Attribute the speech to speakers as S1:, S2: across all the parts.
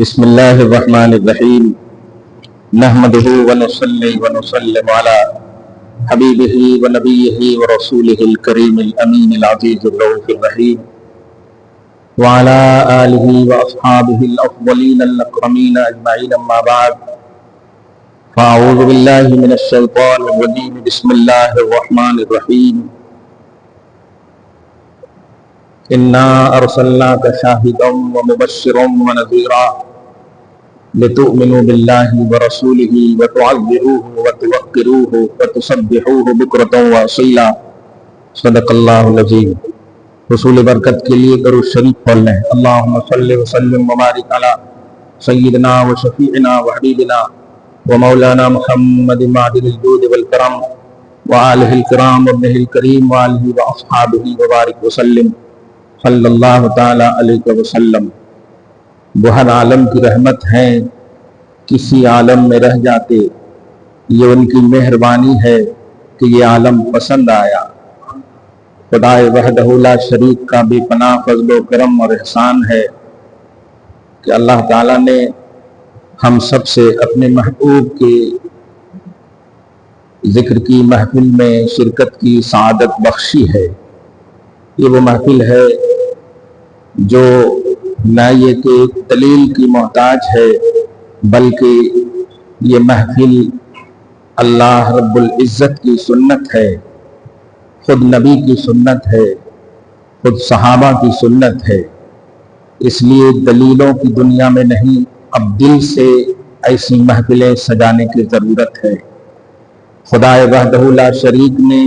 S1: بسم الله الرحمن الرحيم نحمده ونصلي ونسلم على حبيبه ونبيه ورسوله الكريم الأمين العزيز الرؤوف الرحيم وعلى آله وأصحابه الأفضلين الأكرمين أجمعين أما بعد فأعوذ بالله من الشيطان الرجيم بسم الله الرحمن الرحيم إنا أرسلناك شاهدا ومبشرا ونذيرا لتؤمنوا بالله ورسوله وتعذروه وتوقروه وتسبحوه بكرة وأصيلا صدق اللہ العظیم۔ حصول برکت کے لیے درود شریف پڑھ لیں۔ اللہم صلی وسلم وبارک علی سیدنا و شفیعنا و حبیبنا و مولانا محمد معدن الجود والکرم وآلہ الکرام وابنہ الکریم وآلہ واصحابہ وبارک وسلم صلی اللہ تعالی علیہ وسلم۔ وہ ہر عالم کی رحمت ہیں، کسی عالم میں رہ جاتے، یہ ان کی مہربانی ہے کہ یہ عالم پسند آیا۔ خدائے وحدہ لا شریک کا بے پناہ فضل و کرم اور احسان ہے کہ اللہ تعالیٰ نے ہم سب سے اپنے محبوب کے ذکر کی محفل میں شرکت کی سعادت بخشی ہے۔ یہ وہ محفل ہے جو نہ یہ کہ دلیل کی محتاج ہے، بلکہ یہ محفل اللہ رب العزت کی سنت ہے، خود نبی کی سنت ہے، خود صحابہ کی سنت ہے۔ اس لیے دلیلوں کی دنیا میں نہیں، اب دل سے ایسی محفلیں سجانے کی ضرورت ہے۔ خدائے وحدہ لا شریک نے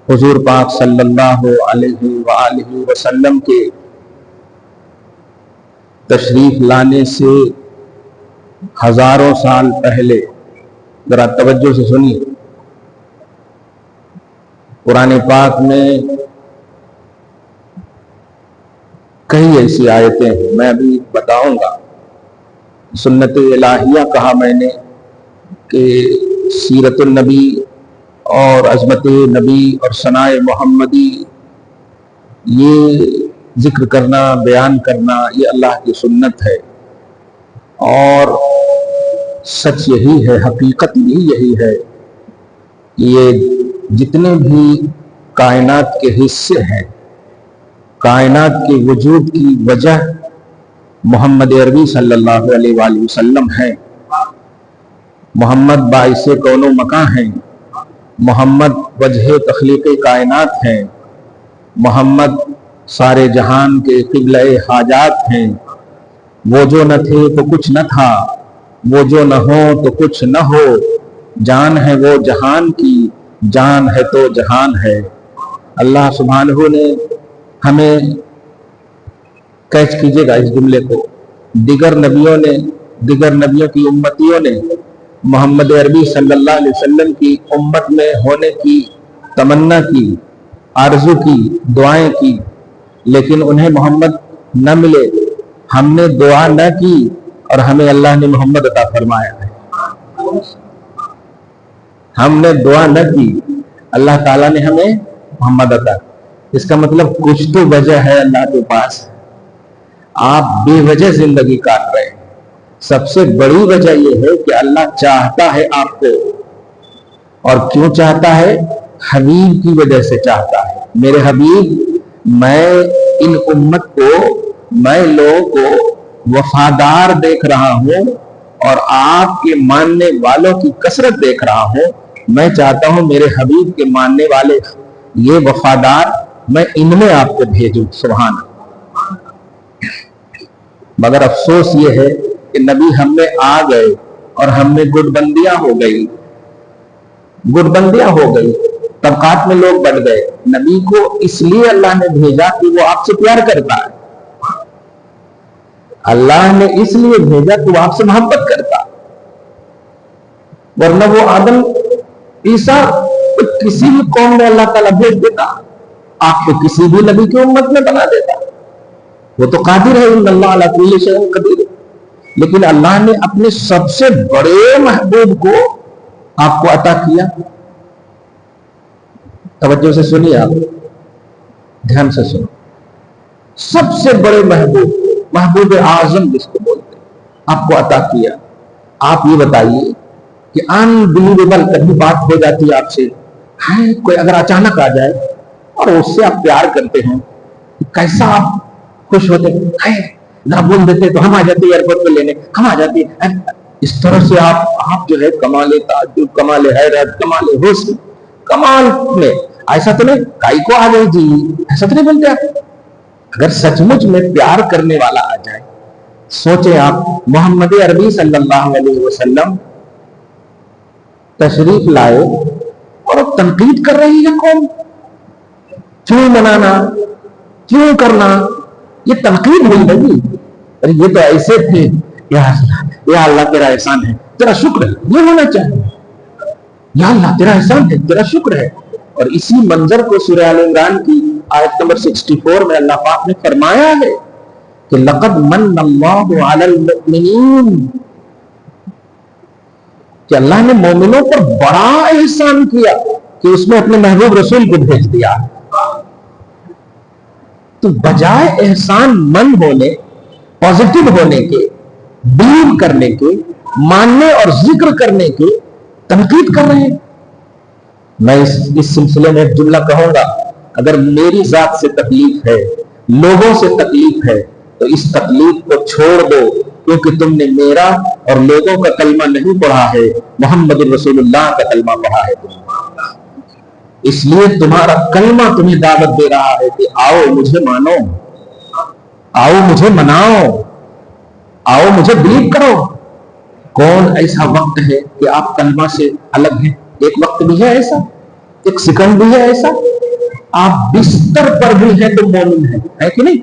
S1: حضور پاک صلی اللہ علیہ وآلہ وسلم کے تشریف لانے سے ہزاروں سال پہلے، ذرا توجہ سے سنیے، قرآن پاک میں کئی ایسی آیتیں ہیں، میں ابھی بتاؤں گا۔ سنت الہیہ کہا میں نے کہ سیرت النبی اور عظمت نبی اور ثناء محمدی، یہ ذکر کرنا، بیان کرنا، یہ اللہ کی سنت ہے، اور سچ یہی ہے، حقیقت بھی یہی ہے کہ یہ جتنے بھی کائنات کے حصے ہیں، کائنات کے وجود کی وجہ محمد عربی صلی اللہ علیہ وآلہ وسلم ہیں۔ محمد باعث کون و مکاں ہیں، محمد وجہ تخلیق کائنات ہیں، محمد سارے جہان کے قبلہ حاجات ہیں۔ وہ جو نہ تھے تو کچھ نہ تھا، وہ جو نہ ہو تو کچھ نہ ہو، جان ہے وہ جہان کی، جان ہے تو جہان ہے۔ اللہ سبحانہ نے ہمیں، کیچ کیجئے گا اس جملے کو، دیگر نبیوں کی امتیوں نے محمد عربی صلی اللہ علیہ وسلم کی امت میں ہونے کی تمنا کی، آرزو کی، دعائیں کی، لیکن انہیں محمد نہ ملے۔ ہم نے دعا نہ کی اور ہمیں اللہ نے محمد عطا فرمایا ہے۔ ہم نے دعا نہ کی، اللہ تعالیٰ نے ہمیں محمد عطا۔ اس کا مطلب کچھ تو وجہ ہے اللہ کے پاس، آپ بے وجہ زندگی کاٹ رہے ہیں۔ سب سے بڑی وجہ یہ ہے کہ اللہ چاہتا ہے آپ کو، اور کیوں چاہتا ہے؟ حبیب کی وجہ سے چاہتا ہے۔ میرے حبیب، میں ان امت کو، میں لوگوں کو وفادار دیکھ رہا ہوں اور آپ کے ماننے والوں کی کثرت دیکھ رہا ہوں۔ میں چاہتا ہوں میرے حبیب کے ماننے والے، یہ وفادار، میں ان میں آپ کو بھیجوں۔ سبحان اللہ۔ مگر افسوس یہ ہے کہ نبی ہم میں آ گئے اور ہم میں گٹ بندیاں ہو گئی، طبقات میں لوگ بڑھ گئے۔ نبی کو اس لیے اللہ نے بھیجا کہ وہ آپ سے پیار کرتا ہے، اللہ نے اس لیے بھیجا کہ وہ آپ سے محبت کرتا، ورنہ وہ آدم، عیسیٰ، کسی بھی قوم میں اللہ تعالیٰ بھیج دیتا، آپ کو کسی بھی نبی کی امت میں بنا دیتا۔ وہ تو قادر ہے، ان اللہ علی کل شیء قدیر، لیکن اللہ نے اپنے سب سے بڑے محبوب کو آپ کو عطا کیا۔ توجہ سے سنیے، آپ دھیان سے سنو، سب سے بڑے محبوب اعظم جس کو بولتے ہیں، آپ کو عطا کیا. آپ یہ بتائیے کہ انبلیویبل کبھی بات ہو جاتی ہے آپ سے, کوئی اگر اچانک آ جائے اور اس سے آپ پیار کرتے ہیں, کیسا آپ خوش ہوتے ہیں, نہ بول دیتے تو ہم آ جاتے ایئرپورٹ پہ لینے, ہم آ جاتے. اس طرح سے آپ جو ہے کمال تعجب, کمال حیرت, کمال حسن, کمال میں ایسا تو نہیں کائی کو آ گئی جی, ایسا تو نہیں بولتے آپ. اگر سچ مچ میں پیار کرنے والا آ جائے, سوچیں آپ, محمد عربی صلی اللہ علیہ وسلم تشریف لائے اور تنقید کر رہی ہے قوم, کیوں منانا, کیوں کرنا, یہ تنقید ہوئی نہیں. ارے یہ تو ایسے تھے, یا اللہ تیرا احسان ہے, تیرا شکر ہے, یہ ہونا چاہیے. یا اللہ تیرا احسان ہے, تیرا شکر ہے. اور اسی منظر کو سورہ آل عمران کی آیت نمبر 64 میں اللہ پاک نے فرمایا ہے کہ لقد من اللہ علی المؤمنین, کہ اللہ نے مومنوں پر بڑا احسان کیا کہ اس میں اپنے محبوب رسول کو بھیج دیا. تو بجائے احسان مند ہونے, پازیٹو ہونے کے, بلیو کرنے کے, ماننے اور ذکر کرنے کے, تنقید کر رہے ہیں. میں اس سلسلے میں ایک جملہ کہوں گا, اگر میری ذات سے تکلیف ہے, لوگوں سے تکلیف ہے, تو اس تکلیف کو چھوڑ دو, کیونکہ تم نے میرا اور لوگوں کا کلمہ نہیں پڑھا ہے, محمد رسول اللہ کا کلمہ پڑھا ہے. اس لیے تمہارا کلمہ تمہیں دعوت دے رہا ہے کہ آؤ مجھے مانو, آؤ مجھے مناؤ, آؤ مجھے بلیو کرو. کون ایسا وقت ہے کہ آپ کلمہ سے الگ ہیں؟ ایک وقت بھی ہے ایسا, ایک سیکنڈ بھی ہے ایسا. آپ بستر پر بھی ہیں تو مومن ہیں, ہے کہ نہیں؟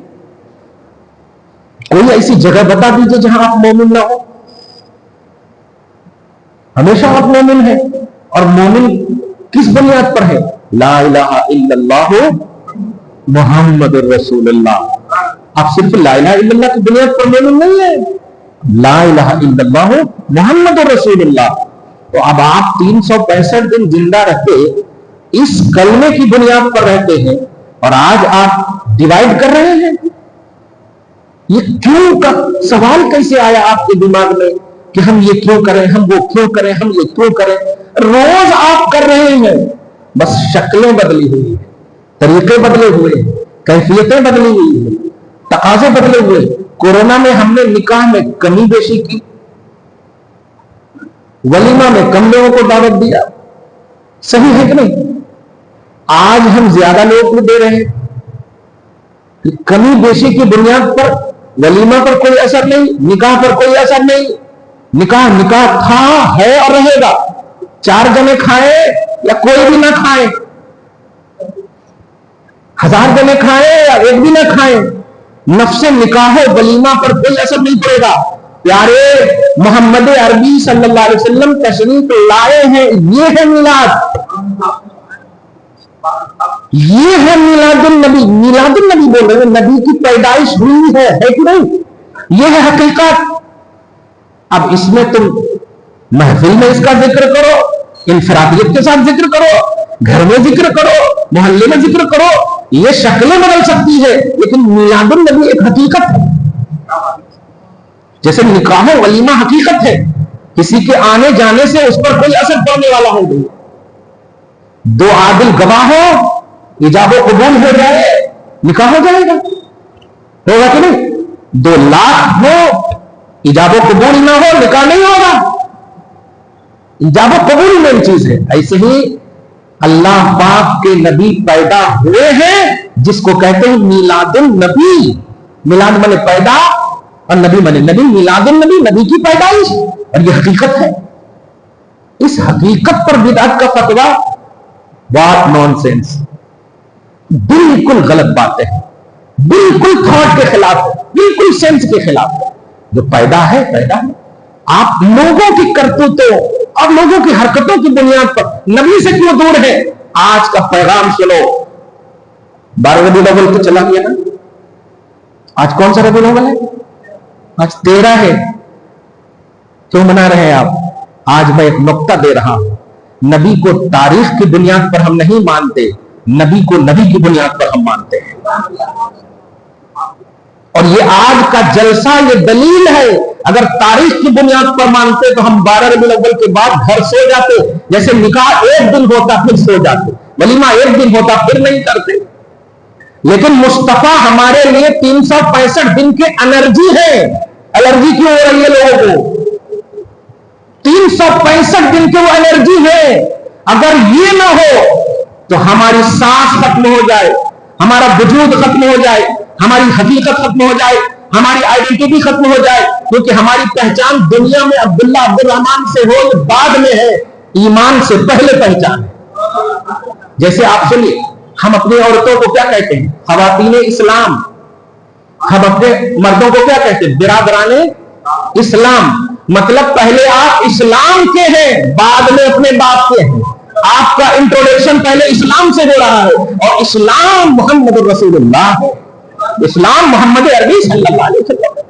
S1: کوئی ایسی جگہ بتا دیجئے جہاں آپ مومن نہ ہو. ہمیشہ آپ مومن ہیں. اور مومن کس بنیاد پر ہے؟ لا الہ الا اللہ محمد الرسول اللہ. آپ صرف لا الہ الا اللہ کی بنیاد پر مومن نہیں ہیں, لا الہ الا اللہ محمد الرسول اللہ. تو اب آپ 365 دن زندہ رہتے اس کلمے کی بنیاد پر رہتے ہیں, اور آج آپ ڈیوائڈ کر رہے ہیں. یہ کیوں کا سوال کیسے آیا آپ کے دماغ میں کہ ہم یہ کیوں کریں, ہم وہ کیوں کریں, ہم یہ کیوں کریں؟ روز آپ کر رہے ہیں, بس شکلیں بدلی ہوئی ہیں, طریقے بدلے ہوئے ہیں, کیفیتیں بدلی ہوئی ہیں, تقاضے بدلے ہوئے. کورونا میں ہم نے نکاح میں کمی بیشی کی, ولیمہ میں کم لوگوں کو دعوت دیا, صحیح ہے کہ نہیں؟ آج ہم زیادہ لوگوں کو دے رہے ہیں. کمی بیشی کی بنیاد پر ولیمہ پر کوئی اثر نہیں, نکاح پر کوئی اثر نہیں. نکاح تھا, ہے اور رہے گا. 4 جنے کھائے یا کوئی بھی نہ کھائے, 1000 جنے کھائے یا ایک بھی نہ کھائے, نفس نکاح ولیمہ پر کوئی اثر نہیں پڑے گا. پیارے محمد عربی صلی اللہ علیہ وسلم تشریف لائے ہیں, یہ ہے میلاد, یہ ہے میلاد النبی. میلاد النبی بول رہے ہیں, نبی کی پیدائش ہوئی ہے کہ نہیں؟ یہ ہے حقیقت. اب اس میں تم محفل میں اس کا ذکر کرو, انفرادیت کے ساتھ ذکر کرو, گھر میں ذکر کرو, محلے میں ذکر کرو, یہ شکلیں بدل سکتی ہے, لیکن میلاد النبی ایک حقیقت ہے. جیسے نکاح ولیمہ حقیقت ہے, کسی کے آنے جانے سے اس پر کوئی اثر پڑنے والا ہو نہیں. 2 عادل گواہ ہو, ایجاب و قبول ہو جائے, نکاح ہو جائے گا, ہوگا کہ نہیں؟ 2 لاکھ ہو, ایجاب و قبول نہ ہو, نکاح نہیں ہوگا. ایجاب و قبول میں چیز ہے. ایسے ہی اللہ پاک کے نبی پیدا ہوئے ہیں, جس کو کہتے ہیں میلاد النبی. میلاد منے پیدا اور نبی منے نبی. میلاد النبی نبی کی پیدائش, اور یہ حقیقت ہے. اس حقیقت پر بدعت کا فتویٰ بات نان سینس, بالکل غلط باتیں ہیں, بالکل تھاٹ کے خلاف ہے, بالکل سینس کے خلاف ہے. جو پیدا ہے پیدا ہے. آپ لوگوں کی کرتوتوں اور لوگوں کی حرکتوں کی بنیاد پر نبی سے کیوں دور ہے؟ آج کا پیغام سنو. 12 ربیع الاول تو چلا گیا نا, آج کون سا ربیع الاول ہے؟ آج 13 ہے. کیوں منا رہے ہیں آپ؟ آج میں ایک نقطہ دے رہا ہوں. نبی کو تاریخ کی بنیاد پر ہم نہیں مانتے, نبی کو نبی کی بنیاد پر ہم مانتے ہیں. اور یہ آج کا جلسہ یہ دلیل ہے. اگر تاریخ کی بنیاد پر مانتے تو ہم 12 ربیع الاول کے بعد گھر سو جاتے، جیسے نکاح ایک دن ہوتا پھر سو جاتے، ولیمہ ایک دن ہوتا پھر نہیں کرتے. لیکن مصطفیٰ ہمارے لیے 365 دن کے انرجی ہے. الرجی کیوں ہو رہی ہے لوگوں کو؟ 365 دن کے وہ انرجی ہے. اگر یہ نہ ہو تو ہماری سانس ختم ہو جائے، ہمارا وجود ختم ہو جائے، ہماری حقیقت ختم ہو جائے، ہماری آئیڈینٹی ختم ہو جائے. کیونکہ ہماری پہچان دنیا میں عبداللہ عبد الرحمان سے ہو بعد میں ہے، ایمان سے پہلے پہچان ہے. جیسے آپ سنیے، ہم اپنی عورتوں کو کیا کہتے ہیں؟ خواتین اسلام. ہم اپنے مردوں کو کیا کہتے ہیں؟ برادران اسلام. مطلب پہلے آپ اسلام کے ہیں، بعد میں اپنے باپ کے ہیں. آپ کا انٹروڈکشن پہلے اسلام سے ہو رہا ہے، اور اسلام محمد رسول اللہ ہے، اسلام محمد عربی صلی اللہ علیہ وسلم.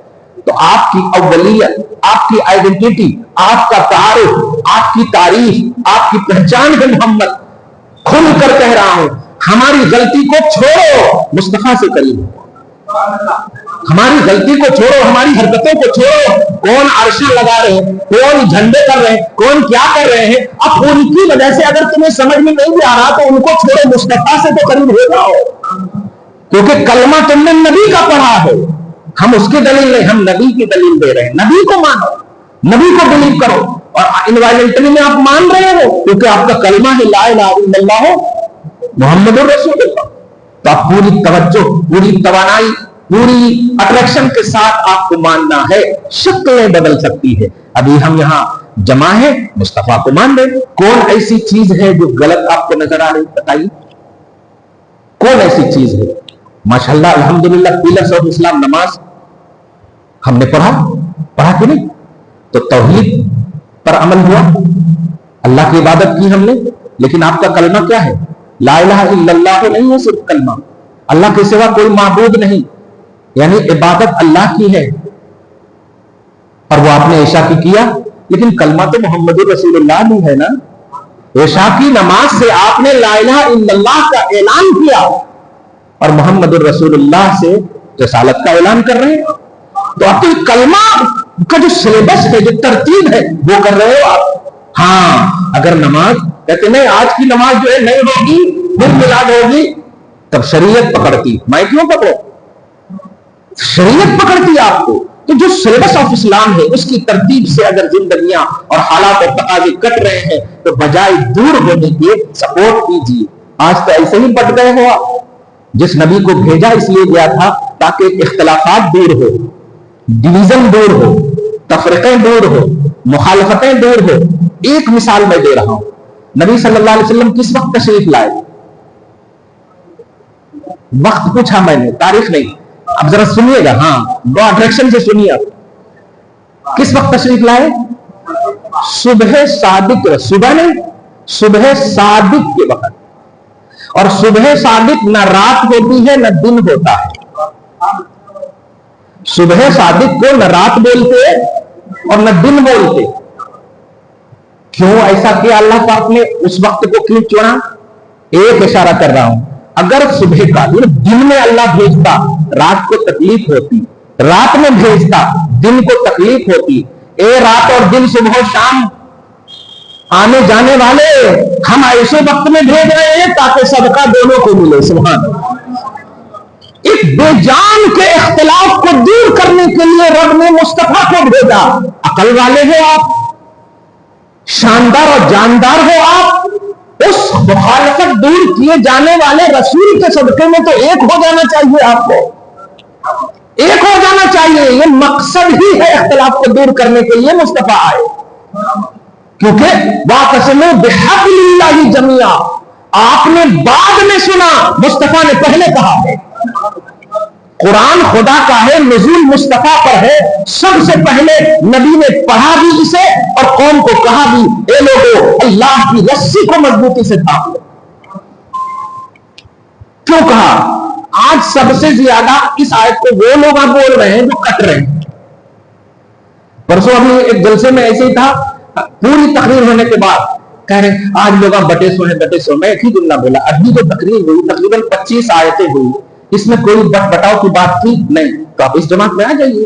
S1: تو آپ کی اولیت، آپ کی آئیڈینٹی، آپ کا تعارف، آپ کی تاریخ، آپ کی پہچان ہے محمد. کھل کر کہہ رہا ہوں، ہماری غلطی کو چھوڑو، مصطفیٰ سے قریب ہو. ہماری غلطی کو چھوڑو، ہماری حرکتوں کو چھوڑو. کون عرشیں لگا رہے ہیں، کون جھنڈے کر رہے ہیں، کون کیا کر رہے ہیں، اب ان کی وجہ سے اگر تمہیں سمجھ میں نہیں بھی آ رہا تو ان کو چھوڑو، مصطفیٰ سے تو قریب ہو جاؤ. کیونکہ کلمہ تم نے نبی کا پڑھا ہے، ہم اس کی دلیل نہیں، ہم نبی کی دلیل دے رہے ہیں. نبی کو مانو، نبی کو بلیو کرو. اور انوائرمنٹلی میں آپ مان رہے ہو کیونکہ آپ کا کلمہ ہے لا الہ الا اللہ محمد الرسول اللہ. تو آپ پوری توجہ، پوری توانائی، پوری اٹریکشن کے ساتھ آپ کو ماننا ہے. شکلیں بدل سکتی ہے. ابھی ہم یہاں جمع ہے، مصطفیٰ کو مان لیں. کون ایسی چیز ہے جو غلط آپ کو نظر آ رہی؟ بتائیے کون ایسی چیز ہے؟ ماشاءاللہ الحمدللہ پلرز آف اسلام نماز ہم نے پڑھا کہ نہیں؟ تو توحید پر عمل ہوا، اللہ کی عبادت کی ہم نے. لیکن آپ کا کلمہ کیا ہے؟ لا الہ الا اللہ نہیں ہے صرف کلمہ، اللہ کے سوا کوئی معبود نہیں، یعنی عبادت اللہ کی ہے. اور وہ آپ نے عشاء کی کیا، لیکن کلمہ تو محمد رسول اللہ بھی ہے نا. عشاء کی نماز سے آپ نے لا الہ الا اللہ کا اعلان کیا اور محمد الرسول اللہ سے رسالت کا اعلان کر رہے ہیں. تو آپ تو کلمہ کا جو سلیبس ہے، جو ترتیب ہے، وہ کر رہے ہو آپ. ہاں اگر نماز کہتے نہیں آج کی نماز جو ہے نہیں ہوگی، پھر میلاد ہوگی، تب شریعت پکڑتی. میں کیوں پکڑو؟ شریعت پکڑتی آپ کو. تو جو سلیبس آف اسلام ہے اس کی ترتیب سے اگر زندگیاں اور حالات اور تقاضے کٹ رہے ہیں تو بجائے دور ہونے کے سپورٹ کیجیے. آج تو ایسے ہی پٹ گئے ہو آپ. جس نبی کو بھیجا اس لیے گیا تھا تاکہ اختلافات دور ہو، ڈویژن دور ہو، تفرقیں دور ہو، مخالفتیں دور ہو. ایک مثال میں دے رہا ہوں. نبی صلی اللہ علیہ وسلم کس وقت تشریف لائے؟ وقت پوچھا میں نے، تاریخ نہیں. اب ذرا سنیے گا، ہاں دو اٹریکشن سے سنیے. آپ کس وقت تشریف لائے؟ صبح صادق، صبح نہیں، صبح صادق کے وقت. اور صبح صادق نہ رات ہوتی ہے نہ دن ہوتا ہے. صبح صادق کو نہ رات بولتے اور نہ دن بولتے. کیوں ایسا کیا اللہ پاک نے؟ اس وقت کو کیوں چنا؟ ایک اشارہ کر رہا ہوں. اگر صبح کا دن میں اللہ بھیجتا رات کو تکلیف ہوتی، رات میں بھیجتا دن کو تکلیف ہوتی. اے رات اور دن، صبح و شام آنے جانے والے، ہم ایسے وقت میں بھیج رہے ہیں تاکہ صدقہ دونوں کو ملے. سبحان اللہ. ایک بے جان کے اختلاف کو دور کرنے کے لیے رب نے مصطفیٰ کو بھیجا. عقل والے ہو آپ، شاندار اور جاندار ہو آپ. اس مخالفت دور کیے جانے والے رسول کے صدقے میں تو ایک ہو جانا چاہیے. آپ کو ایک ہو جانا چاہیے. یہ مقصد ہی ہے اختلاف کو دور کرنے کے لیے مصطفیٰ آئے. کیونکہ واقسموا بحبل اللہ جمیعا، آپ نے بعد میں سنا، مصطفیٰ نے پہلے کہا ہے. قرآن خدا کا ہے، نزول مصطفیٰ پر ہے. سب سے پہلے نبی نے پڑھا بھی اسے اور قوم کو کہا بھی، اے لوگوں اللہ کی رسی کو مضبوطی سے تھام لو. کیوں کہا؟ آج سب سے زیادہ اس آیت کو وہ لوگ بول رہے ہیں جو کٹ رہے ہیں. پرسوں ابھی ایک جلسے میں ایسے ہی تھا، پوری تقریر ہونے کے بعد کہہ رہے آج لوگ بٹے سو ہیں بٹے سو. میں ایک ہی جملہ بولا، ابھی جو تقریر ہوئی تقریباً 25 آیتیں ہوئی، اس میں کوئی بٹ بٹاؤ کی بات تھی نہیں. تو آپ اس جماعت میں آ جائیے.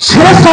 S1: 600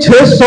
S1: 600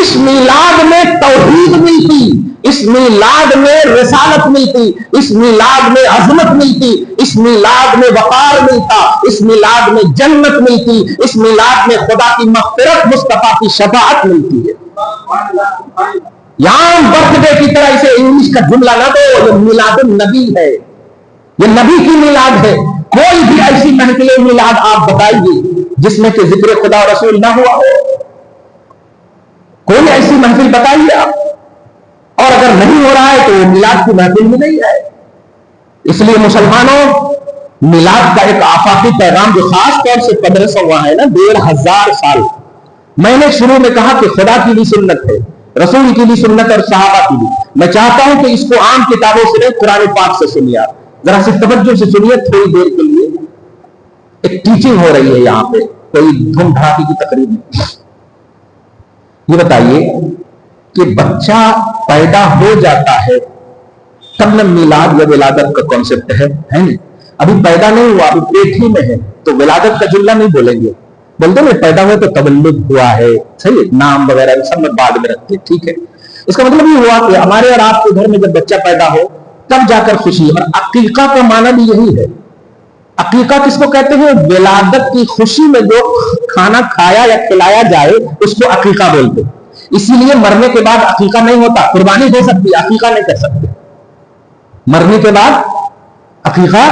S1: اس میلاد میں توحید ملتی، اس میلاد میں رسالت ملتی، اس میلاد میں عظمت ملتی، اس میلاد میں وقار ملتا، اس میلاد میں جنت ملتی، اس میلاد میں خدا کی مغفرت، مصطفیٰ کی شفاعت ملتی ہے۔ یہاں برتھ ڈے کی طرح اسے انگلش کا جملہ نہ دو، یہ میلاد النبی ہے، یہ نبی کی میلاد ہے۔ کوئی بھی ایسی محفل میلاد آپ بتائیے جس میں کہ ذکر خدا و رسول نہ ہوا ہو، کوئی ایسی محفل بتائیے آپ، اور اگر نہیں ہو رہا ہے تو وہ میلاد کی محفل میں نہیں ہے۔ اس لیے مسلمانوں، میلاد کا ایک آفاقی پیغام جو خاص طور سے 1500 ہوا ہے نا، 1500 سال، میں نے شروع میں کہا کہ خدا کی بھی سنت ہے، رسول کی بھی سنت اور صحابہ کی بھی۔ میں چاہتا ہوں کہ اس کو عام کتابوں سے نہیں، قرآن پاک سے سنیے، آپ ذرا سی توجہ سے سنیے تھوڑی دیر کے لیے، ایک ٹیچنگ ہو رہی ہے یہاں پہ، کوئی دھوم دھڑاکی کی تقریب نہیں۔ یہ بتائیے کہ بچہ پیدا ہو جاتا ہے تب نہ میلاد یا ولادت کا کانسیپٹ ہے نہیں، ابھی پیدا نہیں ہوا، ابھی پیٹ ہی میں ہے تو ولادت کا جملہ نہیں بولیں گے، بولتے ہیں پیدا ہوا تو تولد ہوا ہے، صحیح، نام وغیرہ سب میں بعد میں رکھتے، ٹھیک ہے۔ اس کا مطلب یہ ہوا کہ ہمارے اور آپ کے گھر میں جب بچہ پیدا ہو تب جا کر خوشی، اور عقیقہ کا معنی بھی یہی ہے۔ عقیقہ کس کو کہتے ہیں؟ ولادت کی خوشی میں جو کھانا کھایا یا کھلایا جائے اس کو عقیقہ بولتے ہیں۔ اسی لیے مرنے کے بعد عقیقہ نہیں ہوتا، قربانی ہو سکتی، عقیقہ نہیں کر سکتے مرنے کے بعد عقیقہ،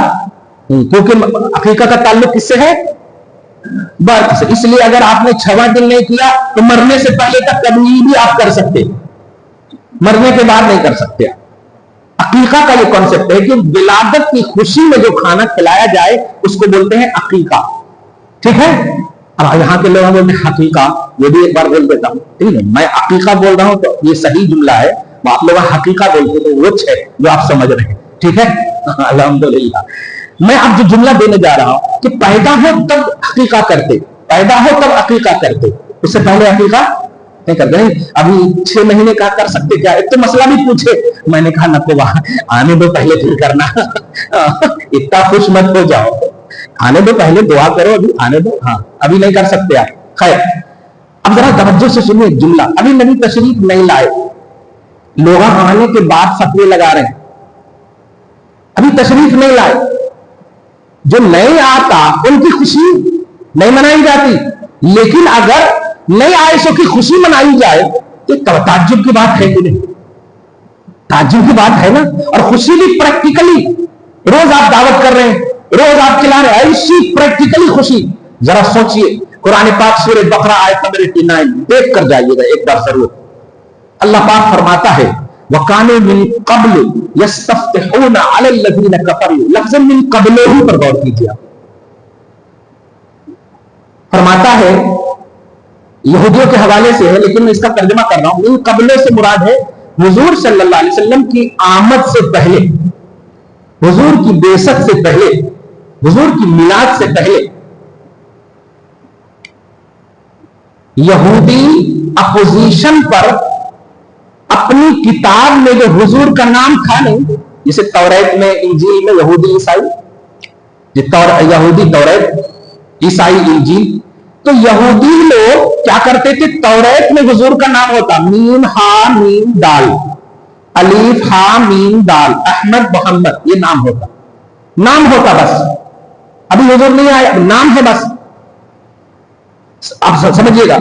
S1: کیونکہ عقیقہ کا تعلق کس سے ہے؟ بس اس لیے اگر آپ نے 6واں دن نہیں کیا تو مرنے سے پہلے تک کبھی بھی آپ کر سکتے، مرنے کے بعد نہیں کر سکتے۔ عقیقہ کا یہ کانسیپٹ ہے کہ ولادت کی خوشی میں جو کھانا کھلایا جائے اس کو بولتے ہیں عقیقہ، ٹھیک ہے۔ اب یہاں کے لوگ بولتے ہیں حقیقہ، یہ بھی ایک بار بول دیتا ہوں، ٹھیک ہے، میں عقیقہ بول رہا ہوں تو یہ صحیح جملہ ہے، آپ لوگ حقیقہ بولتے تو وہ ہے جو آپ سمجھ رہے ہیں، ٹھیک ہے، الحمدللہ۔ میں اب جو جملہ دینے جا رہا ہوں کہ پیدا ہو تب عقیقہ کرتے، پیدا ہو تب عقیقہ کرتے، اس سے پہلے عقیقہ نہیں کرتے۔ ابھی 6 مہینے کا کر سکتے کیا؟ ایک تو مسئلہ بھی پوچھے، میں نے کہا نکو وہاں آنے دو پہلے پھر کرنا، اتنا خوش مت ہو جاؤ، آنے دو پہلے، دعا کرو، ابھی آنے دو، ہاں ابھی نہیں کر سکتے آپ۔ خیر، اب ذرا توجہ سے سنیے جملہ، ابھی نبی تشریف نہیں لائے، لوگ آنے کے بعد فتوے لگا رہے ہیں، ابھی تشریف نہیں لائے، جو نہیں آتا ان کی خوشی نہیں منائی جاتی، لیکن اگر نئے آئے سو کی خوشی منائی جائے تو تعجب کی بات ہے کہ نہیں؟ تعجب کی بات ہے نا، اور خوشی بھی پریکٹیکلی، روز آپ دعوت کر رہے ہیں، روز آپ کھلا رہے ہیں، ایسی پریکٹیکلی خوشی، ذرا سوچئے قرآن پاک سورہ بقرہ آیت نمبر 89 دیکھ کر جائیے گا ایک بار ضرور۔ اللہ پاک فرماتا ہے وَقَانُوا مِن قَبْلُ يَسْتَفْتِحُونَ عَلَى الَّذِينَ كَفَرُوا، لفظ من قبل ہی پر غور کیجیے۔ فرماتا ہے، یہودیوں کے حوالے سے ہے لیکن میں اس کا ترجمہ کر رہا ہوں، من قبل سے مراد ہے حضور صلی اللہ علیہ وسلم کی آمد سے پہلے، حضور کی بعثت سے پہلے، حضور کی میلاد سے پہلے یہودی اپوزیشن پر اپنی کتاب میں جو حضور کا نام تھا نہیں، جسے توریت میں، انجیل میں یہودی عیسائی، یہودی توریت، عیسائی انجیل، تو یہودی لوگ کیا کرتے تھے؟ توریت میں حضور کا نام ہوتا میم ہا میم دال، الف ہا میم دال، احمد محمد، یہ نام ہوتا، نام ہوتا بس، ابھی حضور نہیں آیا، نام ہے بس۔ آپ سمجھیے گا،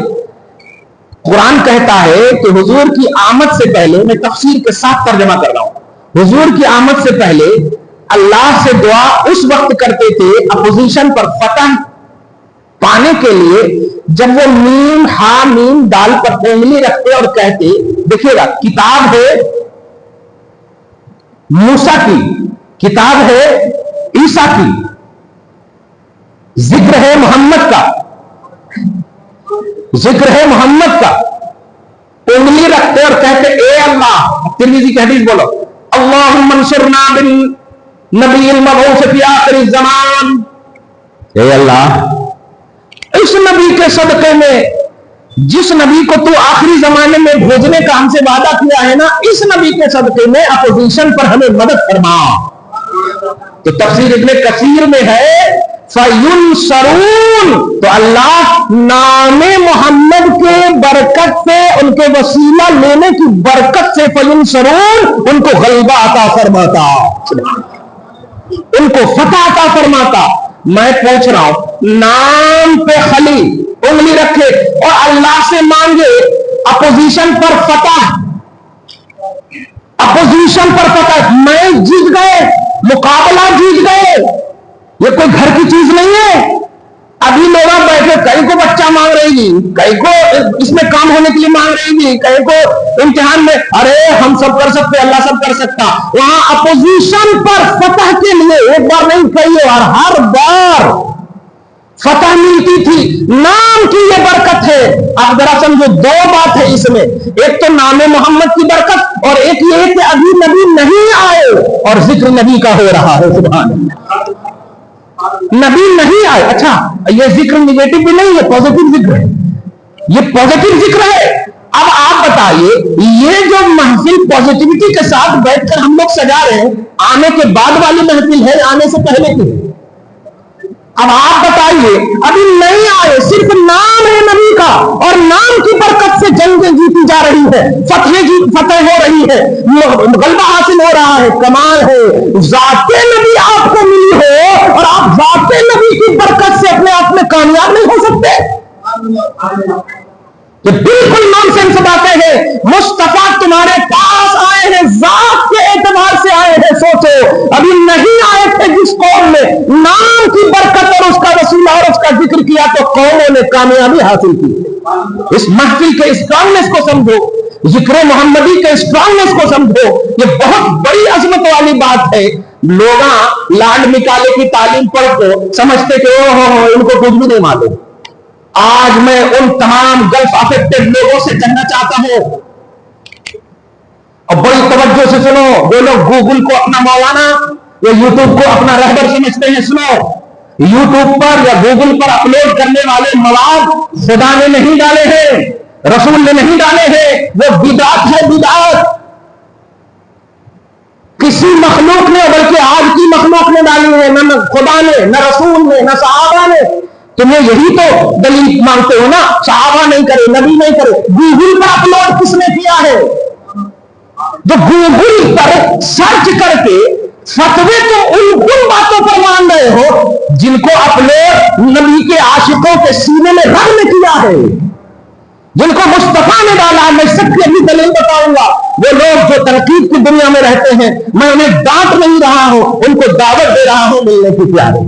S1: قرآن کہتا ہے کہ حضور کی آمد سے پہلے، میں تفسیر کے ساتھ ترجمہ کر رہا ہوں، حضور کی آمد سے پہلے اللہ سے دعا اس وقت کرتے تھے اپوزیشن پر فتح پانے کے لیے جب وہ میم ہا میم دال پر انگلی رکھتے اور کہتے، دیکھیے گا، کتاب ہے موسیٰ کی، کتاب ہے عیسیٰ کی، ذکر ہے محمد کا، ذکر ہے محمد کا، انگلی رکھتے اور کہتے اے اللہ، ترمذی کی حدیث بولو، اللہم انصرنا بالنبی المبعوث فی آخر الزمان، اے اللہ اس نبی کے صدقے میں، جس نبی کو تو آخری زمانے میں بھیجنے کا ہم سے وعدہ کیا ہے نا، اس نبی کے صدقے میں اپوزیشن پر ہمیں مدد فرما۔ تو تفسیر ابن کثیر میں ہے فَيُنْصَرُونَ، تو اللہ نام محمد کے برکت سے، ان کے وسیلہ لینے کی برکت سے فَيُنْصَرُونَ ان کو غلبہ عطا فرماتا، ان کو فتح عطا فرماتا۔ میں پوچھ رہا ہوں، نام پہ خلی انگلی رکھے اور اللہ سے مانگے اپوزیشن پر فتح، اپوزیشن پر فتح، میں جیت گئے، مقابلہ جیت گئے، یہ کوئی گھر کی چیز نہیں ہے۔ ابھی لوگ بیٹھے، کئی کو بچہ مانگ رہی گی، کئی کو اس میں کام ہونے کے لیے مانگ رہی گی، کئی کو امتحان میں، ارے ہم سب کر سکتے، اللہ سب کر سکتا۔ وہاں اپوزیشن پر فتح کے لیے ایک بار نہیں کئی اور ہر بار فتح ملتی تھی، نام کی یہ برکت ہے۔ اب ذرا سمجھو، دو بات ہے اس میں، ایک تو نام محمد کی برکت، اور ایک یہ کہ ابھی نبی نہیں آئے اور ذکر نبی کا ہو رہا ہے۔ سبحان اللہ، نبی نہیں آئے۔ اچھا، یہ ذکر نیگیٹو بھی نہیں ہے، پازیٹو ذکر ہے، یہ پازیٹو ذکر ہے۔ اب آپ بتائیے، یہ جو محفل پازیٹیوٹی کے ساتھ بیٹھ کر ہم لوگ سجا رہے ہیں، آنے کے بعد والی محفل ہے، آنے سے پہلے کی؟ اب آپ بتائیے، ابھی نہیں آئے، صرف نام ہے نبی کا، اور نام کی برکت سے جنگیں جیتی جا رہی ہے، فتح ہو رہی ہے، غلبہ حاصل ہو رہا ہے۔ کمال ہے، ذات نبی آپ کو ملی ہو اور آپ ذات نبی کی برکت سے اپنے آپ میں کامیاب نہیں ہو سکتے؟ یہ بالکل نان سینس باتیں ہیں۔ مصطفیٰ تمہارے پاس آئے ہیں، ذات کے اعتبار سے آئے ہیں۔ سوچو، ابھی نہیں آئے تھے جس قوم نے نام کی برکت اور اس کا وسیلہ اور اس کا ذکر کیا تو قوموں نے کامیابی حاصل کی۔ اس محفل کے اسٹرانگنس کو سمجھو، ذکر محمدی کے اسٹرانگنس کو سمجھو، یہ بہت بڑی عظمت والی بات ہے۔ لوگ لانڈ نکالے کی تعلیم پڑھ کو سمجھتے کہ اوہ ان کو کچھ بھی نہیں معلوم۔ آج میں ان تمام گلف افیکٹڈ لوگوں سے کہنا چاہتا ہوں، اور بڑی توجہ سے سنو، وہ لوگ گوگل کو اپنا مولانا یا یوٹیوب کو اپنا رہبر سمجھتے ہیں، سنو، یوٹیوب پر یا گوگل پر اپلوڈ کرنے والے مواد خدا نے نہیں ڈالے ہیں، رسول نے نہیں ڈالے ہیں، وہ بدعت ہے، بدعت کسی مخلوق نے، بلکہ آج کی مخلوق نے ڈالی ہے، نہ خدا نے، نہ رسول نے، نہ صحابہ نے۔ تمہیں یہی تو دلیل مانگتے ہو نا، صحابہ نہیں کرے، نبی نہیں کرے، گوگل پر اپلوڈ کس نے کیا ہے؟ جو گوگل پر سرچ کر کے فتوے تو ان باتوں پر مان رہے ہو جن کو اپلوڈ نبی کے عاشقوں کے سینے میں رگ نے کیا ہے، جن کو مصطفیٰ نے ڈالا۔ میں سب کی اپنی دلیل بتاؤں گا۔ وہ لوگ جو تنقید کی دنیا میں رہتے ہیں، میں انہیں ڈانٹ نہیں رہا ہوں، ان کو دعوت دے رہا ہوں ملنے کی پیاری۔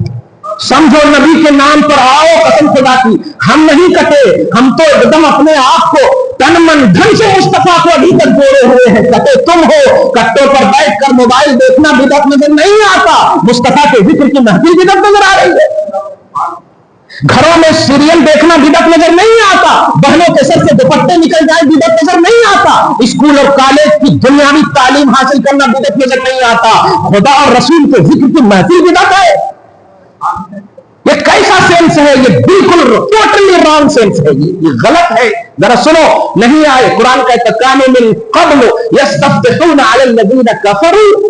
S1: سمجھو، نبی کے نام پر آؤ، قسم خدا کی ہم نہیں کٹے، ہم تو ایک دم اپنے آپ کو تن من دھن سے مصطفیٰ کو ابھی تک جوڑے ہوئے ہیں۔ کٹے تم ہو، کٹوں پر بیٹھ کر موبائل دیکھنا بدعت نظر نہیں آتا، مصطفیٰ کے ذکر کی محفل بدعت نظر آ رہی ہے۔ گھروں میں سیریل دیکھنا بدعت نظر نہیں آتا، بہنوں کے سر سے دوپٹے نکل جائے بدعت نظر نہیں آتا، اسکول اور کالج کی دنیاوی تعلیم حاصل کرنا بدعت نظر نہیں آتا، خدا اور رسول کے ذکر کی محفل بدعت ہے۔ یہ کیسا سینس ہے؟ یہ بالکل ٹوٹلی رانگ سینس ہے، یہ غلط ہے۔ ذرا سنو، نہیں آئے، قرآن کہتا کانوا من قبل یستفتحون علی الذین کفروا،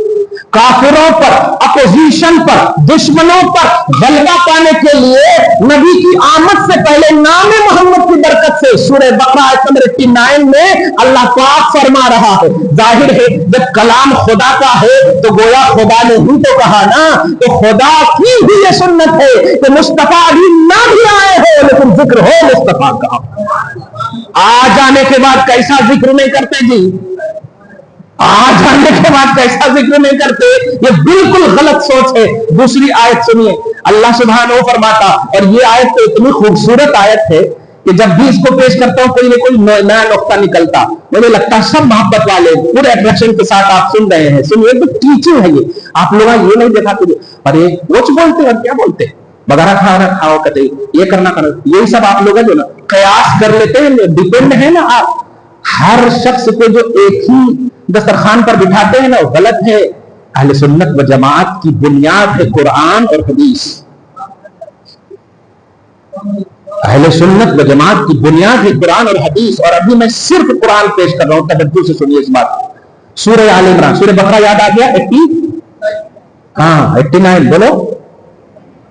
S1: کافروں پر، اپوزیشن پر، دشمنوں پر غلبہ پانے کے لیے نبی کی آمد سے پہلے نام محمد کی برکت سے سورہ بقرہ آیت نمبر 89 میں اللہ پاک فرما رہا ہے۔ ظاہر ہے جب کلام خدا کا ہے تو گویا خدا نے ہی تو کہا نا، تو خدا کی بھی یہ سنت ہے کہ مصطفیٰ ابھی نہ بھی آئے ہو لیکن ذکر ہو مصطفیٰ کا۔ آ جانے کے بعد کیسا ذکر نہیں کرتے جی، آ جانے کے بعد کیسا ذکر نہیں کرتے، یہ بالکل غلط سوچ ہے۔ دوسری آیت سنیے، اللہ سبحانہ و فرماتا، اور یہ آیت تو اتنی خوبصورت آیت ہے کہ جب بھی اس کو پیش کرتا ہوں کوئی نہ کوئی نیا نقطہ نکلتا، مجھے لگتا ہے سب محبت والے پورے اٹریکشن کے ساتھ آپ سن رہے ہیں۔ سنیے، تو ٹیچنگ ہے یہ، آپ لوگ یہ نہیں دیکھا کہ ارے وچ بولتے ہیں، کیا بولتے ہیں، بغیرہ کھانا کھاؤ، کہتے یہ کرنا کرنا، یہی سب آپ لوگ جو نا قیاس کر لیتے ہیں، ڈیپینڈ ہے نا آپ۔ ہر شخص کو جو ایک ہی دسترخوان پر بٹھاتے ہیں نا، وہ غلط ہے۔ اہل سنت و جماعت کی بنیاد ہے قرآن اور حدیث۔ اہل سنت و جماعت کی بنیاد ہے قرآن اور حدیث، اور ابھی میں صرف قرآن پیش کر رہا ہوں، توجہ سے سنیے اس بات۔ سورہ آل عمران، سورہ بقرہ یاد آ گیا؟ 89 بولو،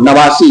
S1: 89,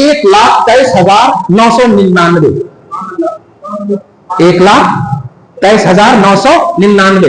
S1: 1,23,999, 1,23,999,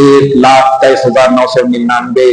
S1: 1,23,999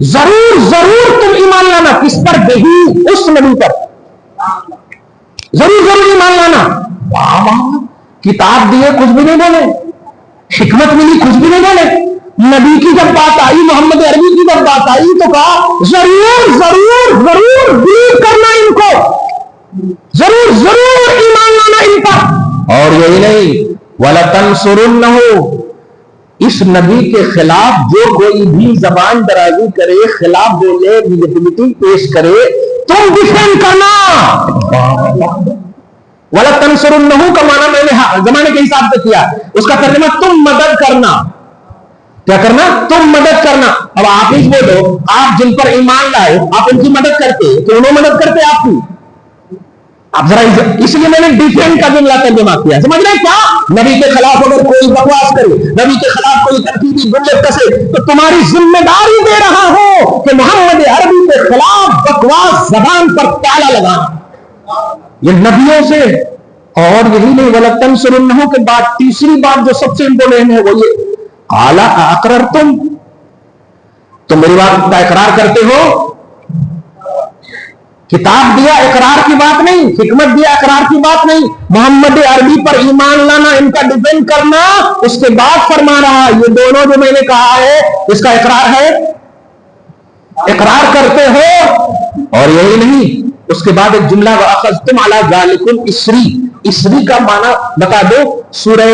S1: ضرور ضرور تم ایمان لانا. کس پر؟ بہی، اس نبی پر. ضرور ضرور ایمان لانا. واہ واہ، کتاب دیے کچھ بھی نہیں بولے، حکمت ملی کچھ بھی نہیں بولے. نبی کی جب بات آئی، محمد عربی کی جب بات آئی تو کہا ضرور ضرور ضرور بلیو کرنا ان کو، ضرور ضرور ایمان لانا ان پر. اور یہی نہیں، وَلَتَنْصُرُنَّهُ، اس نبی کے خلاف جو کوئی بھی زبان درازی کرے، خلاف بولے، نیگیٹیوٹی پیش کرے، تم ڈیفینڈ کرنا. وَلَتَنْصُرُنَّهُ کا معنی میں نے زمانے کے حساب سے کیا، اس کا ترجمہ تم مدد کرنا. کیا کرنا؟ تم مدد کرنا. اب آپ ہی بولو، آپ جن پر ایمان لائے آپ ان کی مدد کرتے تو انہوں مدد کرتے آپ کی. اب ذرا اس لیے میں نے ڈیفینڈ کا جملہ ترجمہ کیا. سمجھ رہے کیا؟ نبی کے خلاف اگر کوئی بکواس کرے، نبی کے خلاف کوئی تنقیدی جملے کسے، تو تمہاری ذمہ داری دے رہا ہو کہ محمد عربی کے خلاف بکواس زبان پر تالا لگانا. یہ نبیوں سے. اور یہی نہیں، وَلَتَنْصُرُنَّهُ کے بعد تیسری بات جو سب سے امپورٹنٹ ہے وہ یہ، قَالَ أَأَقْرَرْتُمْ، تم میری بات کا اقرار کرتے ہو. کتاب دیا، اقرار کی بات نہیں. حکمت دیا، اقرار کی بات نہیں. محمد عربی پر ایمان لانا، ان کا ڈیفینڈ کرنا. اس کے بعد فرما رہا یہ دونوں جو میں نے کہا ہے اس کا اقرار ہے، اقرار کرتے ہو. اور یہی نہیں، اس کے بعد ایک جملہ وَأَخَذْتُمْ عَلَى ذَلِكُمْ إِسْرِي، اسری کا معنی بتا دو. سورہ